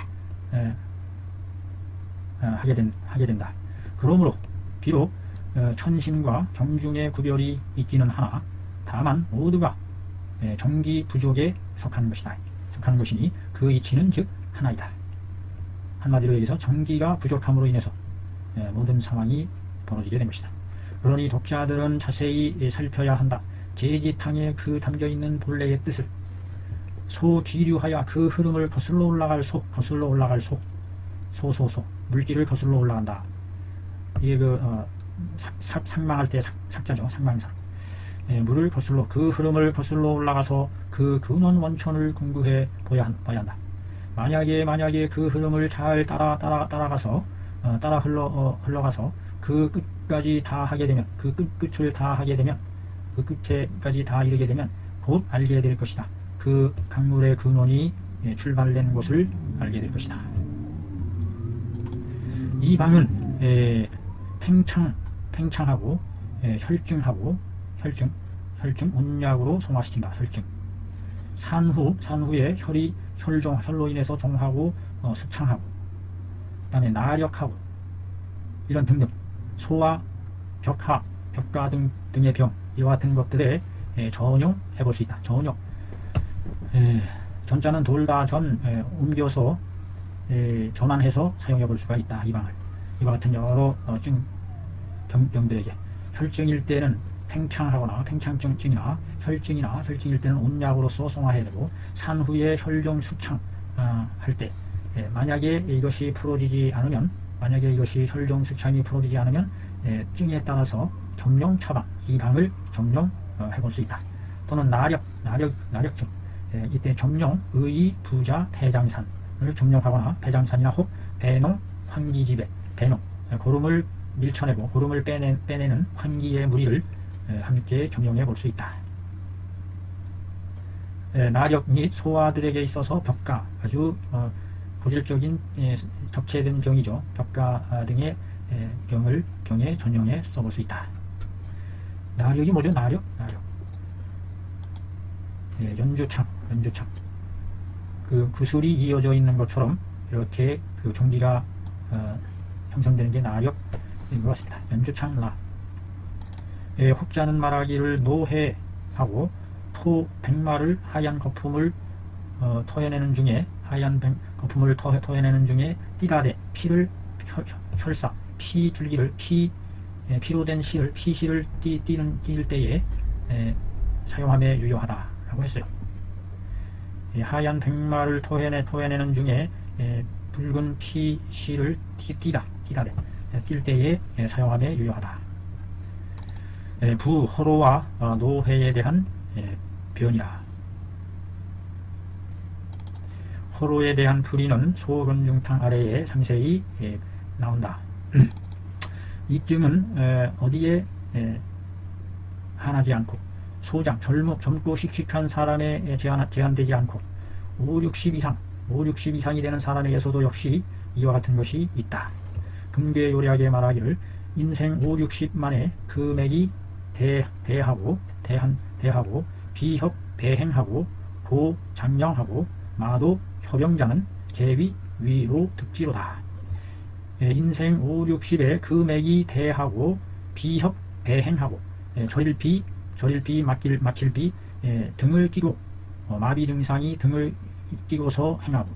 하게 된다. 그러므로 비록 천신과 경중의 구별이 있기는 하나 다만 모두가 정기 부족에 속한 것이니 그 이치는 즉 하나이다. 한마디로 얘기해서 정기가 부족함으로 인해서 모든 상황이 벌어지게 된 것이다. 그러니 독자들은 자세히 살펴야 한다. 계지탕에 그 담겨있는 본래의 뜻을 소기류하여 그 흐름을 거슬러 올라갈 물길을 거슬러 올라간다. 이게 상망할 때 삭자죠. 상망사. 물을 거슬러 그 흐름을 거슬러 올라가서 그 근원 원천을 궁구해 봐야 한다. 만약에 그 흐름을 잘 따라가서 흘러가서 그 끝까지 다 하게 되면 그 끝을 다 하게 되면 그 끝에까지 다 이르게 되면 곧 알게 될 것이다. 그 강물의 근원이 출발된 곳을 알게 될 것이다. 이 방은 팽창하고 혈증 온약으로 성화시킨다. 혈증 산후에 혈로 인해서 종하고 숙창하고 그 다음에 나력하고 이런 등등 소화 벽가 등의 병 이와 같은 것들에 전용해 볼 수 있다. 전용 전자는 돌다 옮겨서 전환해서 사용해 볼 수가 있다. 이 방을 이와 같은 여러 병들에게 혈증일 때는 팽창증이나 혈증일 때는 온약으로서 송화해야 되고 산후에 혈종 숙창 할 때 만약에 이것이 혈종 숙창이 풀어지지 않으면 증에 따라서 점령 처방 이 방을 점령해 볼 수 있다. 또는 나력증 이때 점령 의의 부자 폐장산을 점령하거나 폐장산이나 혹 배농 환기지배 배농 고름을 밀쳐내고 고름을 빼내는 환기의 무리를 함께 점령해 볼 수 있다. 나력 및 소아들에게 있어서 벽가 아주 고질적인 접체된 병이죠. 벽가 등의 병에 전용해 써볼 수 있다. 나력이 뭐죠? 나력. 연주창 그 구슬이 이어져 있는 것처럼 이렇게 그 종기가 형성되는 게 나력인 것 같습니다. 연주창라. 혹자는 말하기를 노해하고 백마를 하얀 거품을 토해내는 중에 띠다대 피를 혈사 피줄기를 피로 된 피실을 띠를 때에 사용함에 유효하다라고 했어요. 하얀 백마를 토해내는 중에 붉은 피실을 뛸 때에 사용함에 유효하다. 부호로와 노회에 대한 변이라. 호로에 대한 풀이는 소건중탕 아래에 상세히 나온다. 이 증은 어디에 한하지 않고 소장 젊고 씩씩한 사람에 제한되지 않고 50, 60 이상이 되는 사람에게서도 역시 이와 같은 것이 있다. 금괴요략에 말하기를 인생 5, 60만에 금액이 대하고 비협 배행하고 고 장령하고 마도 협영자는 계위 위로 득지로다. 인생 5, 60에 금액이 대하고 비협 배행하고 절일비 막힐비 등을 끼고 마비 증상이 등을 끼고서 행하고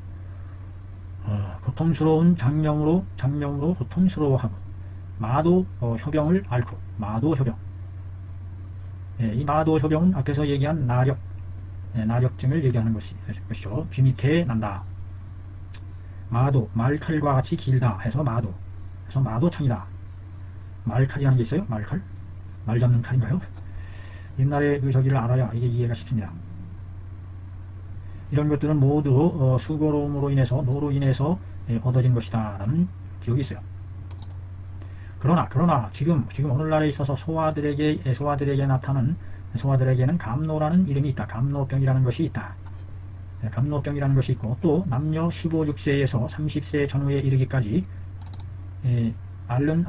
고통스러운 장령으로 고통스러워하고 마도 협영을 앓고 마도 협영. 이 마도 협영은 앞에서 얘기한 나력증을 얘기하는 것이죠. 귀 밑에 난다. 마도 말칼과 같이 길다 해서 마도창이다. 말칼이라는 게 있어요. 말칼 말 잡는 칼인가요? 옛날에 그 저기를 알아야 이게 이해가 쉽습니다. 이런 것들은 모두 수고로움으로 인해서 노로 인해서 얻어진 것이다 라는 기억이 있어요. 그러나 지금 오늘날에 있어서 소아들에게 나타나는 소아들에게는 감노라는 이름이 있다. 감노병이라는 것이 있다. 감노병이라는 것이 있고 또 남녀 15, 6세에서 30세 전후에 이르기까지 앓는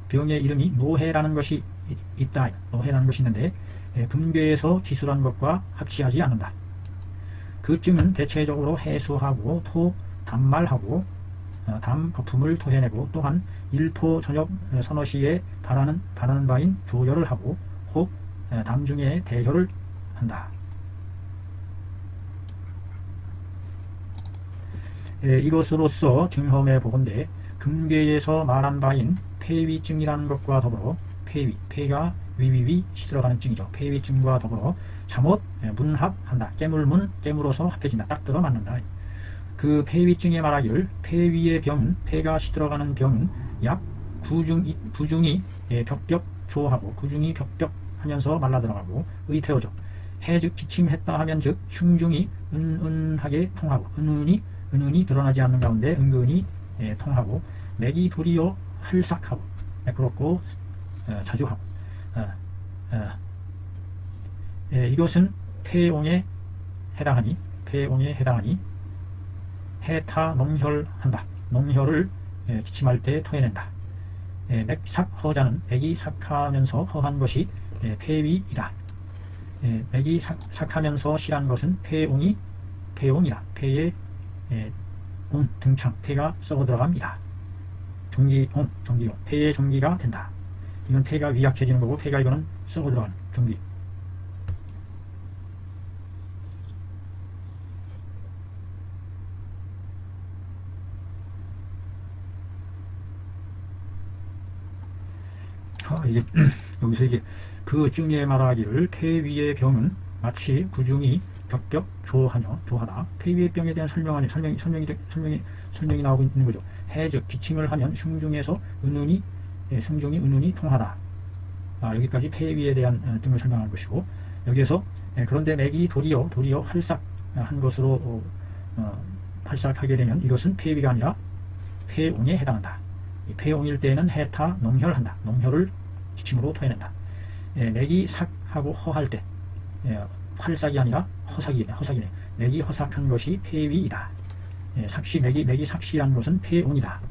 병의 이름이 노해라는 것이 있다. 노해라는 것이 있는데 금괴에서 기술한 것과 합치하지 않는다. 그 증은 대체적으로 해수하고 토 담말하고 담 거품을 토해내고 또한 일포 저녁 서너 시에 바라는 바인 조혈을 하고 혹 담 중에 대혈을 한다. 이것으로서 증험해 보건대 금괴에서 말한 바인 폐위증이라는 것과 더불어 폐가 위위위 시들어가는 증이죠. 폐위증과 더불어 잠옷 문합한다. 깨물문 깨물어서 합해진다. 딱 들어맞는다. 그 폐위증에 말하기를 폐위의 병은 폐가 시들어가는 병은 약 구중이 벽벽조하고 구중이 벽벽하면서 말라들어가고 의태어죠. 해즉 기침했다 하면 즉 흉중이 은은하게 통하고 은은히 드러나지 않는 가운데 은근히 통하고 맥이 도리어 활삭하고 매끄럽고 자주하고 이것은 폐옹에 해당하니 해타 농혈한다. 농혈을 기침할 때 토해낸다. 맥삭허자는 맥이 삭하면서 허한 것이 폐위이다. 맥이 삭하면서 실한 것은 폐옹이다. 폐의 옹 등창 폐가 썩어 들어갑니다. 종기옹 폐의 종기가 된다. 이건 폐가 위약해지는 거고 폐가 이거는 썩어 들어가는 종기. 이게 여기서 이게 그 증에 말하기를 폐위의 병은 마치 구중이 벽벽조하다. 폐위의 병에 대한 설명이 나오고 있는 거죠. 해즉 기침을 하면 흉중에서 성중이 은은히 통하다. 여기까지 폐위에 대한 등을 설명하는 것이고 여기에서 그런데 맥이 도리어 활삭한 것으로 활삭하게 되면 이것은 폐위가 아니라 폐옹에 해당한다. 폐옹일 때에는 해타 농혈한다. 농혈을 기침으로 토해낸다. 맥이 삭하고 허할 때 활삭이 아니라 허삭이네. 맥이 허삭한 것이 폐위이다. 맥이 삭시한 것은 폐옹이다.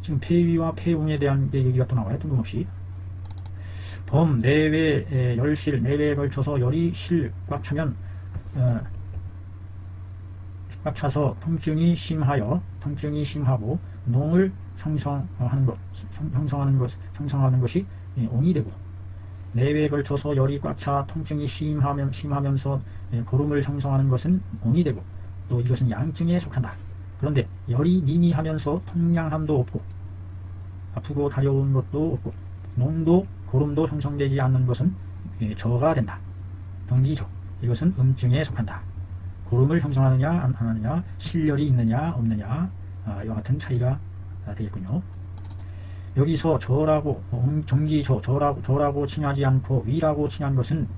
지금 폐위와 폐옹에 대한 얘기가 또 나와요. 뜬금없이. 범 내외 열실 내외에 걸쳐서 열이 실 꽉 차면 꽉 차서 통증이 심하고 농을 형성하는 것이 옹이 되고 내외에 걸쳐서 열이 꽉 차 통증이 심하면서 고름을 형성하는 것은 옹이 되고 또 이것은 양증에 속한다. 그런데 열이 미미하면서 통량함도 없고 아프고 가려운 것도 없고 농도 고름도 형성되지 않는 것은 저가 된다. 경기저 이것은 음증에 속한다. 고름을 형성하느냐 안 하느냐 실열이 있느냐 없느냐 이와 같은 차이가 되겠군요. 여기서 저라고 저라고 칭하지 않고 위라고 칭한 것은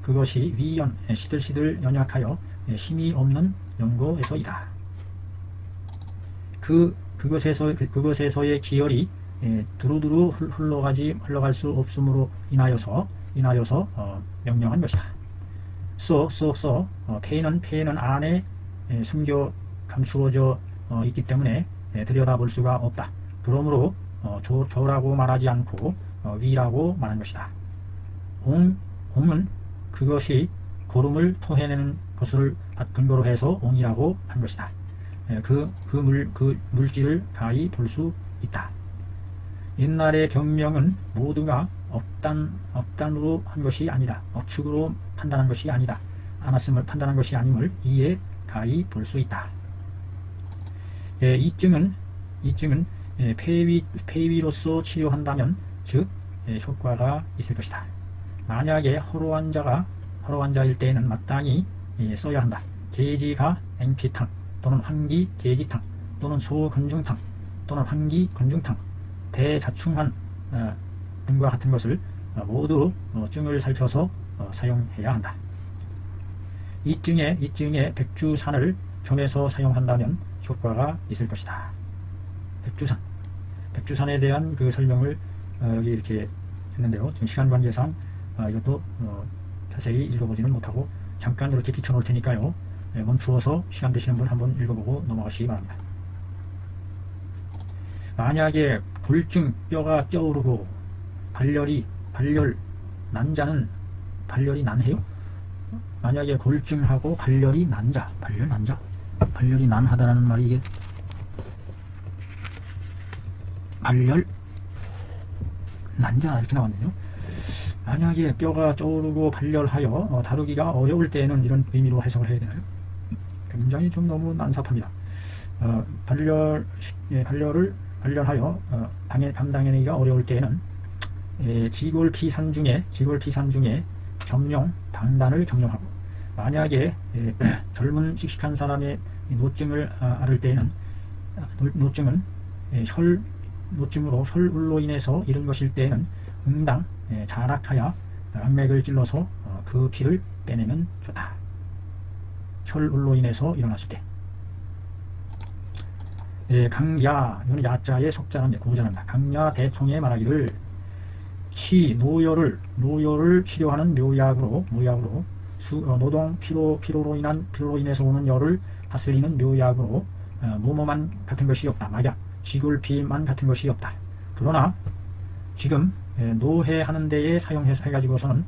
그것이 위연 시들시들 연약하여 힘이 없는 연고에서이다. 그것에서의 기혈이 두루두루 흘러갈 수 없음으로 인하여서 명령한 것이다. 폐는 안에 숨겨 감추어져 있기 때문에 들여다볼 수가 없다. 그러므로 조라고 말하지 않고 위라고 말한 것이다. 옹은 그것이 고름을 토해내는 것을 근거로 해서 옹이라고 한 것이다. 그 물질을 가히 볼 수 있다. 옛날의 병명은 모두가 억단으로 한 것이 아니다. 억측으로 판단한 것이 아니다. 안았음을 판단한 것이 아님을 이에 가히 볼 수 있다. 이 증은 폐위로서 치료한다면 즉 효과가 있을 것이다. 만약에 허로 환자일 때에는 마땅히 써야 한다. 계지가 앵피탕 또는 환기 계지탕 또는 소건중탕 또는 환기 건중탕 대자충한 등과 같은 것을 모두 증을 살펴서 사용해야 한다. 이 증에 백주산을 겸해서 사용한다면 효과가 있을 것이다. 백주산에 대한 그 설명을 여기 이렇게 했는데요. 지금 시간 관계상 이것도 자세히 읽어보지는 못하고 잠깐 이렇게 비춰놓을 테니까요. 멈추어서 시간 되시는 분 한번 읽어보고 넘어가시기 바랍니다. 만약에 골증, 뼈가 쪄오르고 발열 난자는 발열이 난해요? 만약에 골증하고 발열이 난자, 발열이 난하다라는 말이 이게 발열 난자 이렇게 나왔네요. 만약에 뼈가 쪄오르고 발열하여 다루기가 어려울 때에는 이런 의미로 해석을 해야 되나요? 굉장히 좀 너무 난삽합니다. 발열하여 감당하기가 어려울 때에는 지골피산 중에 방단을 점령하고, 만약에 젊은 씩씩한 사람의 노증을 앓을 때에는 노증으로 혈울로 인해서 이른 것일 때에는 응당 자락하여 악맥을 찔러서 그 피를 빼내면 좋다. 혈울로 인해서 일어났을 때. 강야, 이거는 야자의 속자랍니다. 고자랍니다. 강야 대통에 말하기를 노열을 치료하는 묘약으로 노동 피로로 인해서 오는 열을 다스리는 묘약으로 모모만 같은 것이 없다. 막약 지골피만 같은 것이 없다. 그러나 지금 노해하는 데에 사용해가지고서는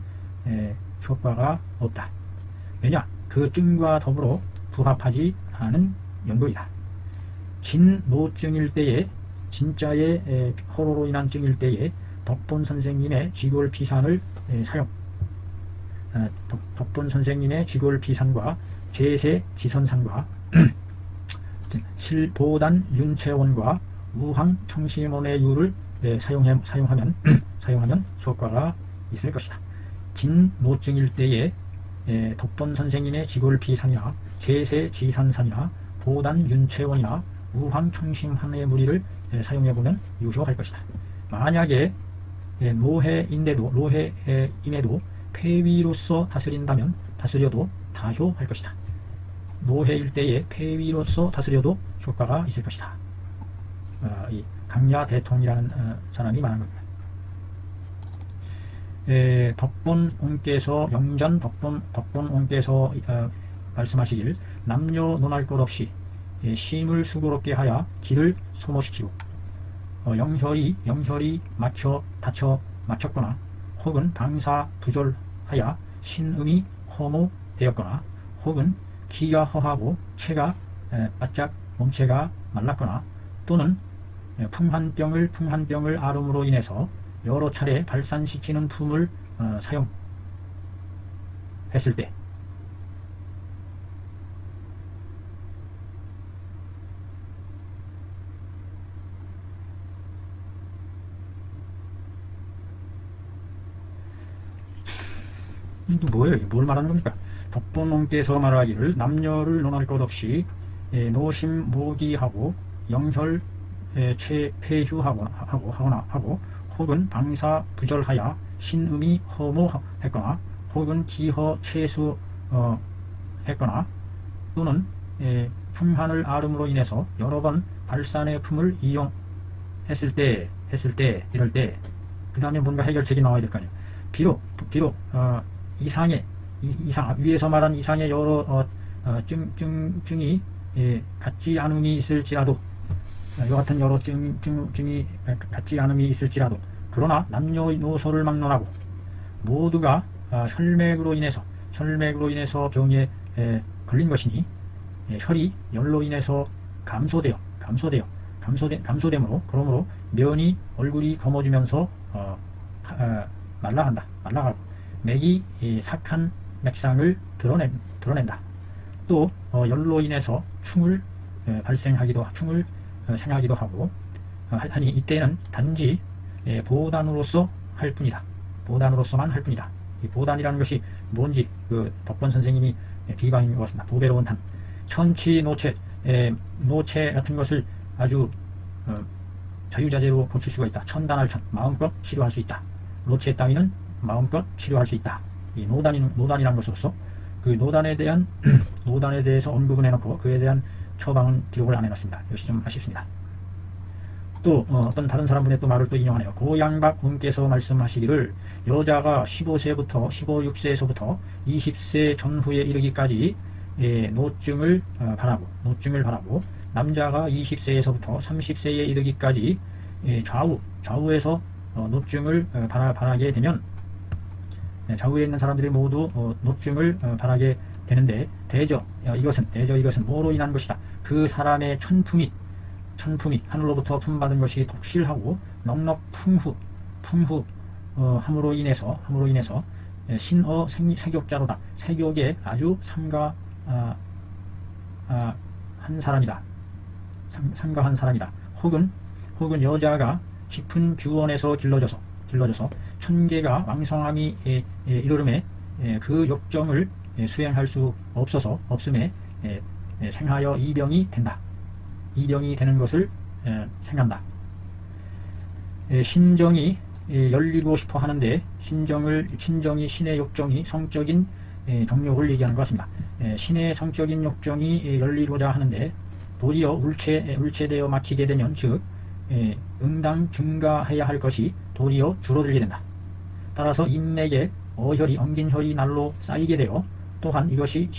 효과가 없다. 왜냐? 그 증과 더불어 부합하지 않은 연고이다. 진노증일 때에, 진짜의 허로로 인한 증일 때에 덕본 선생님의 지골피산을 덕본 선생님의 지골피산과 제세지선산과 실보단 윤채원과 우황 청심원의 유를 사용하면 효과가 있을 것이다. 진노증일 때에 덕본 선생님의 지골피산이나 제세지산산이나 보단 윤채원이나 우황 청심한의 무리를 사용해보면 유효할 것이다. 만약에 노해임에도 폐위로서 다스려도 다효할 것이다. 노해일 때에 폐위로서 다스려도 효과가 있을 것이다. 이 강야대통이라는 사람이 말한 겁니다. 덕본옹께서 영전 덕본옹께서 말씀하시길 남녀 논할 것 없이 심을 수고롭게 하여 길을 소모시키고 영혈이 막혔거나 혹은 방사 부절하여 신음이 허무되었거나 혹은 기가 허하고 체가 바짝 몸체가 말랐거나 또는 풍한병을 앓음으로 인해서 여러 차례 발산시키는 품을 사용했을 때 또 뭐예요? 뭘 말하는 겁니까? 덕본옹께서 말하기를 남녀를 논할 것 없이 노심 모기하고 영혈 폐휴하고 혹은 방사 부절하여 신음이 허무했거나 혹은 기허 체수했거나 또는 풍한을 앓음으로 인해서 여러 번 발산의 품을 이용했을 때 이럴 때 그 다음에 뭔가 해결책이 나와야 될 거 아니에요. 비록 위에서 말한 이상의 여러 증이 같지 않음이 있을지라도, 이와 같은 여러 증이 같지 않음이 있을지라도, 그러나 남녀노소를 막론하고 모두가 혈맥으로 인해서 병에 걸린 것이니 혈이 열로 인해서 감소되므로 그러므로 면이 얼굴이 검어지면서 말라가고 맥이 삭한 맥상을 드러낸다. 또 열로 인해서 충을 생하기도 하고 하니 이때는 단지 보단으로서만 할 뿐이다. 이 보단이라는 것이 뭔지 그 덕본 선생님이 비방인 것 같습니다. 도배로운 단, 천치 노체 같은 것을 아주 자유자재로 고칠 수가 있다. 천단할 마음껏 치료할 수 있다. 노체 따위는 마음껏 치료할 수 있다. 이 노단이란 것으로서 그 노단에 대해서 언급은 해놓고 그에 대한 처방은 기록을 안 해놨습니다. 이것이 좀 아쉽습니다. 또 어떤 다른 사람분의 또 말을 또 인용하네요. 고양박 분께서 말씀하시기를 여자가 15세부터 6세에서부터 20세 전후에 이르기까지 노증을 바라고 남자가 20세에서부터 30세에 이르기까지 좌우에서 노증을 바라게 되면 좌우에 있는 사람들이 모두 노증을 바라게 되는데 이것은 뭐로 인한 것이다. 그 사람의 천품이 하늘로부터 품받은 것이 독실하고 넉넉 함으로 인해서 신어 세격자로다. 세격에 아주 삼가한 사람이다. 삼가한 사람이다. 혹은 여자가 깊은 규원에서 길러져서 천계가 왕성함이 이르름에 그 욕정을 수행할 수 없음에 생하여 이병이 된다. 이병이 되는 것을 생각한다. 신정이 열리고 싶어 하는데 신정이 신의 욕정이 성적인 정욕을 얘기하는 것 같습니다. 신의 성적인 욕정이 열리고자 하는데 도리어 울체되어 막히게 되면 즉 응당 증가해야 할 것이 도리어 줄어들게 된다. 따라서 인맥에 어혈이 엉긴 혈이 날로 쌓이게 되어 또한 이것이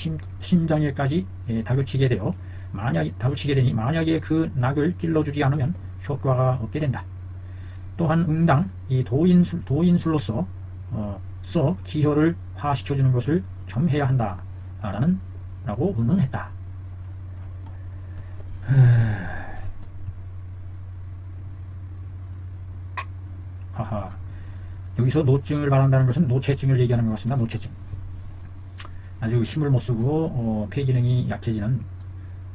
신정일까지 다그치게 되니 만약에 그 낙을 찔러주지 않으면 효과가 없게 된다. 또한 응당 이 도인술로서 기혈을 화시켜주는 것을 겸해야 한다. 라고 의논했다. 하하. 여기서 노증을 바란다는 것은 노체증을 얘기하는 것 같습니다. 노체증. 아주 힘을 못 쓰고 폐 기능이 약해지는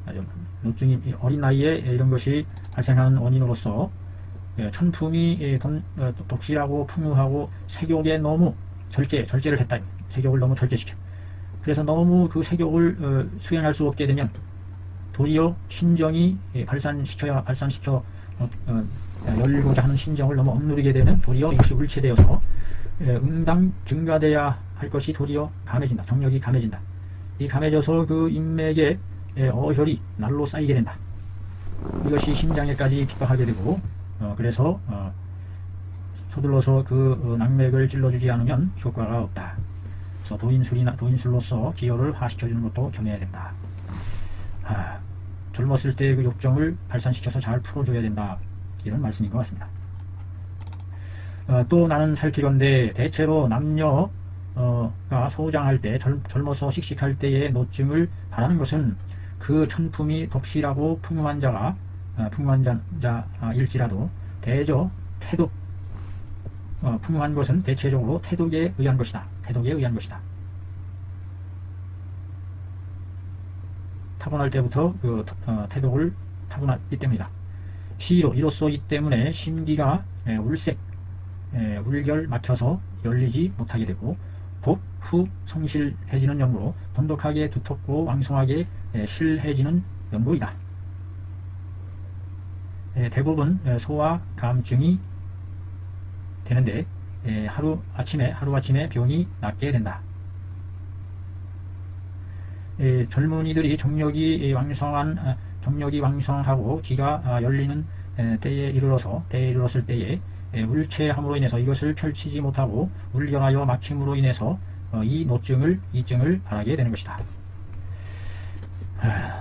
아주 노증이 어린 나이에 이런 것이 발생하는 원인으로서 천품이 독실하고 풍요하고 세격에 너무 절제를 했다. 세격을 너무 절제시켜. 그래서 너무 그 세격을 수행할 수 없게 되면 도리어 신정이 발산시켜 열리고자 하는 신정을 너무 억누르게 되면 도리어 이것이 울체되어서 응당 증가돼야 할 것이 도리어 감해진다. 정력이 감해진다. 이 감해져서 그 인맥에 어혈이 날로 쌓이게 된다. 이것이 심장에까지 핍박하게 되고 그래서 서둘러서 그 낙맥을 찔러주지 않으면 효과가 없다. 그래서 도인술로서 기혈을 화시켜주는 것도 겸해야 된다. 젊었을 때 그 욕정을 발산시켜서 잘 풀어줘야 된다. 이런 말씀인 것 같습니다. 또 나는 살피건대 대체로 남녀가 소장할 때 젊어서 씩씩할 때의 노증을 바라는 것은 그 천품이 독실하고 풍요한 자일지라도 대저 태독 풍요한 것은 대체적으로 태독에 의한 것이다. 타고날 때부터 그 태독을 타고났기 때문이다. 이로써 이 때문에 심기가 울결 막혀서 열리지 못하게 되고 후 성실해지는 연고로 돈독하게 두텁고 왕성하게 실해지는 연고이다. 대부분 소화 감증이 되는데 하루아침에 병이 낫게 된다. 젊은이들이 정력이 왕성하고 기가 열리는 때에 이르렀을 때에 울체함으로 인해서 이것을 펼치지 못하고 울결하여 막힘으로 인해서 이증을 바라게 되는 것이다.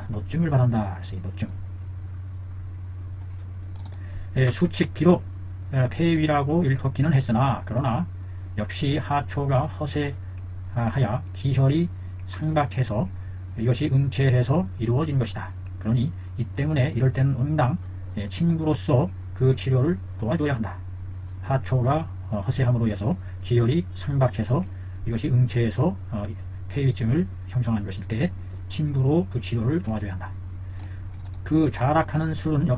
노증을 바란다. 그래서 이 노증. 수칙 비록 폐위라고 일컫기는 했으나 그러나 역시 하초가 허세하여 기혈이 상박해서 이것이 응체해서 이루어진 것이다. 그러니 이 때문에 이럴 때는 응당 친구로서 그 치료를 도와줘야 한다. 하초가 허세함으로 해서 기혈이 상박해서 이것이 응체해서 폐위증을 형성한 것일 때 친구로 그 치료를 도와줘야 한다. 그 자락하는 술은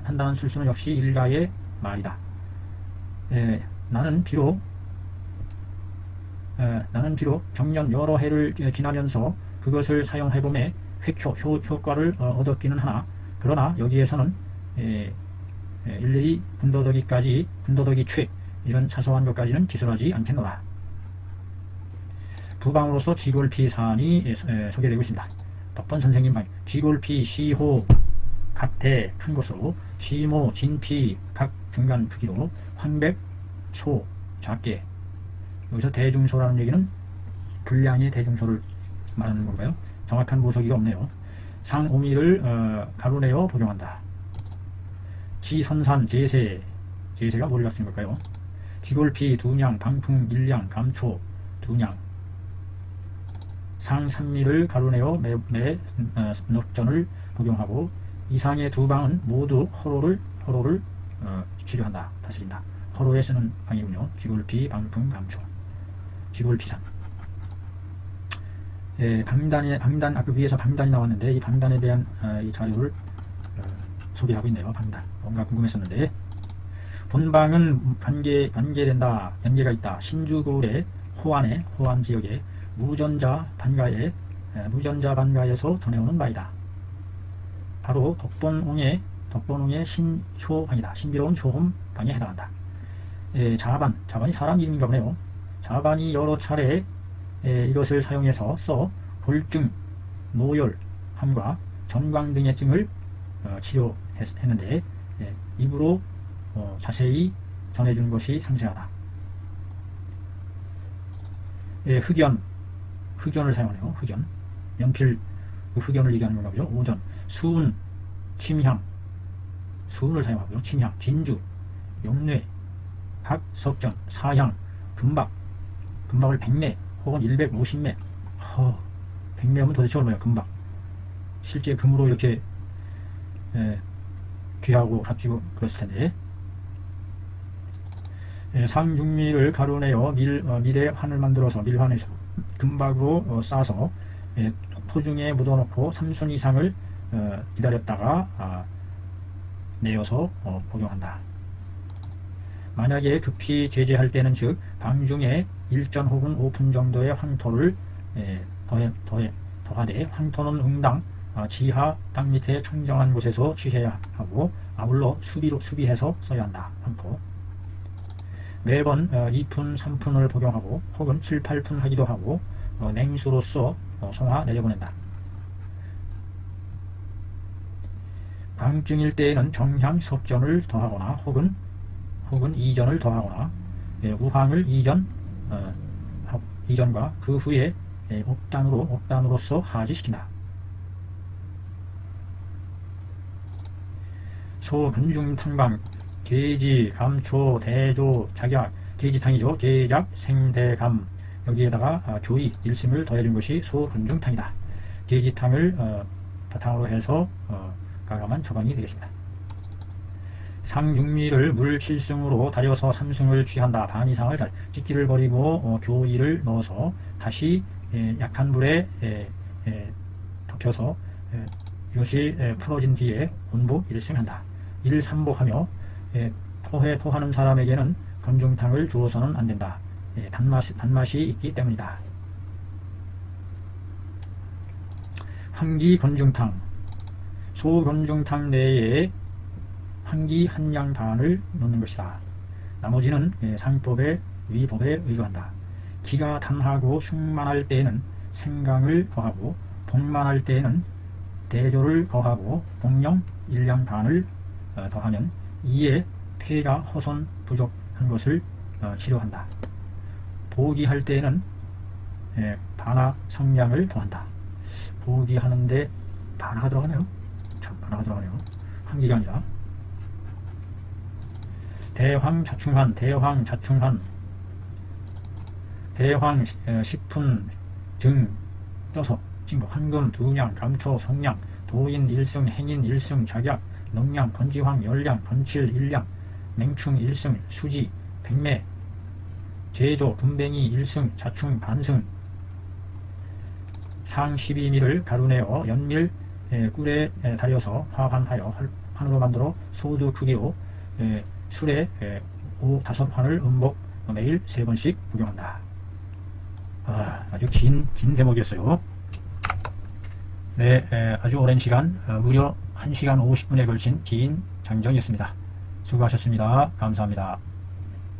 한다는 술수는 역시 일가의 말이다. 나는 비록 경년 여러 해를 지나면서 그것을 사용해봄에 효과를 얻었기는 하나 그러나 여기에서는 일일이 군더더기 이런 사소한 것까지는 기술하지 않겠노라. 부방으로서 쥐골피 사안이 소개되고 있습니다. 덕번 선생님 말 쥐골피 시호 각대 큰 것으로 시모 진피 각 중간 크기로 황백 소 작게. 여기서 대중소라는 얘기는 분량의 대중소를 말하는 건가요? 정확한 모서기가 없네요. 상오미를 가로내어 복용한다. 지선산 제세가 뭘 갖춘 걸까요? 쥐골피 두냥 방풍 일량 감초 두냥 상삼미를 가로내어 매 넉전을 복용하고 이상의 두 방은 모두 허로를 치료한다. 다스린다. 허로에 쓰는 방이군요. 쥐골피 방풍 감초 쥐골피산. 방단 아까 위에서 방단이 나왔는데 이 방단에 대한 이 자료를 소개하고 있네요. 방단 뭔가 궁금했었는데 본방은 관계된다. 연계가 있다. 신주굴의 호안 지역에 무전자 반가에서 전해오는 바이다. 바로 덕본옹의 신효방이다. 신비로운 효험방에 해당한다. 자반이 사람 이름인가 보네요. 자반이 여러 차례 이것을 사용해서 골증, 노열함과 전광 등의 증을 치료했는데 입으로 자세히 전해주는 것이 상세하다. 흑연을 사용하네요. 흑연, 연필 그 흑연을 얘기하는 건가 보죠. 오전, 수은, 침향, 수은을 사용하고요. 침향, 진주, 용뇌, 각, 석전, 사향, 금박을 100매 혹은 150매. 100매면 도대체 얼마예요? 금박. 실제 금으로 이렇게 귀하고 값지고 그랬을 텐데. 상중미를 가루내어 밀에 환을 만들어서 밀환에서 금박으로 싸서 토중에 묻어놓고 3순 이상을 기다렸다가 내어서 복용한다. 만약에 급히 제재할 때는 즉 방중에 1전 혹은 5분 정도의 황토를 더하되 황토는 응당 지하 땅 밑에 청정한 곳에서 취해야 하고 아울러 수비해서 써야 한다. 황토. 매번 2푼 3푼을 복용하고 혹은 7, 8푼 하기도 하고 냉수로서 송화 내려보낸다. 광증일 때에는 정향 석전을 더하거나 혹은 이전을 더하거나 우황을 이전과 그 후에 옥단으로서 하지시킨다. 소근중탕방 계지, 감초, 대조, 작약, 계지탕이죠. 계작, 생대감 여기에다가 조이, 일심을 더해준 것이 소근중탕이다. 계지탕을 바탕으로 해서 가감한 처방이 되겠습니다. 상중미를 물 7승으로 달여서 3승을 취한다. 반 이상을 찢기를 버리고 교이를 넣어서 다시 약한 불에 덮여서 이것이 풀어진 뒤에 온복 1승한다. 1삼복하며 토하는 사람에게는 건중탕을 주어서는 안된다. 단맛이 있기 때문이다. 황기 건중탕. 소건중탕 내에 황기 한 양 반을 넣는 것이다. 나머지는 상법의 위법에 의거한다. 기가 단하고 흉만할 때에는 생강을 거하고 복만할 때에는 대조를 거하고 복령 1양 반을 더하면 이에 폐가 허손 부족한 것을 치료한다. 보기할 때에는 반하 성량을 더한다. 보기하는데 반하가 들어가네요. 참 반하가 들어가네요. 황기가 아니라. 대황자충환 10푼 증 쪄서 찐거 황금 두냥 감초 성냥 도인 1승 행인 1승 작약 능량 건지황 열량 건칠 1량 맹충 1승 수지 100매 제조 분뱅이 1승 자충 반승 상 12미를 가루내어 연밀 꿀에 달여서 화환하여 환으로 만들어 소두 크기로 술에 5-5환을 음복 매일 3번씩 복용한다. 아주 긴 대목이었어요. 네, 아주 오랜 시간, 무려 1시간 50분에 걸친 긴 장정이었습니다. 수고하셨습니다. 감사합니다.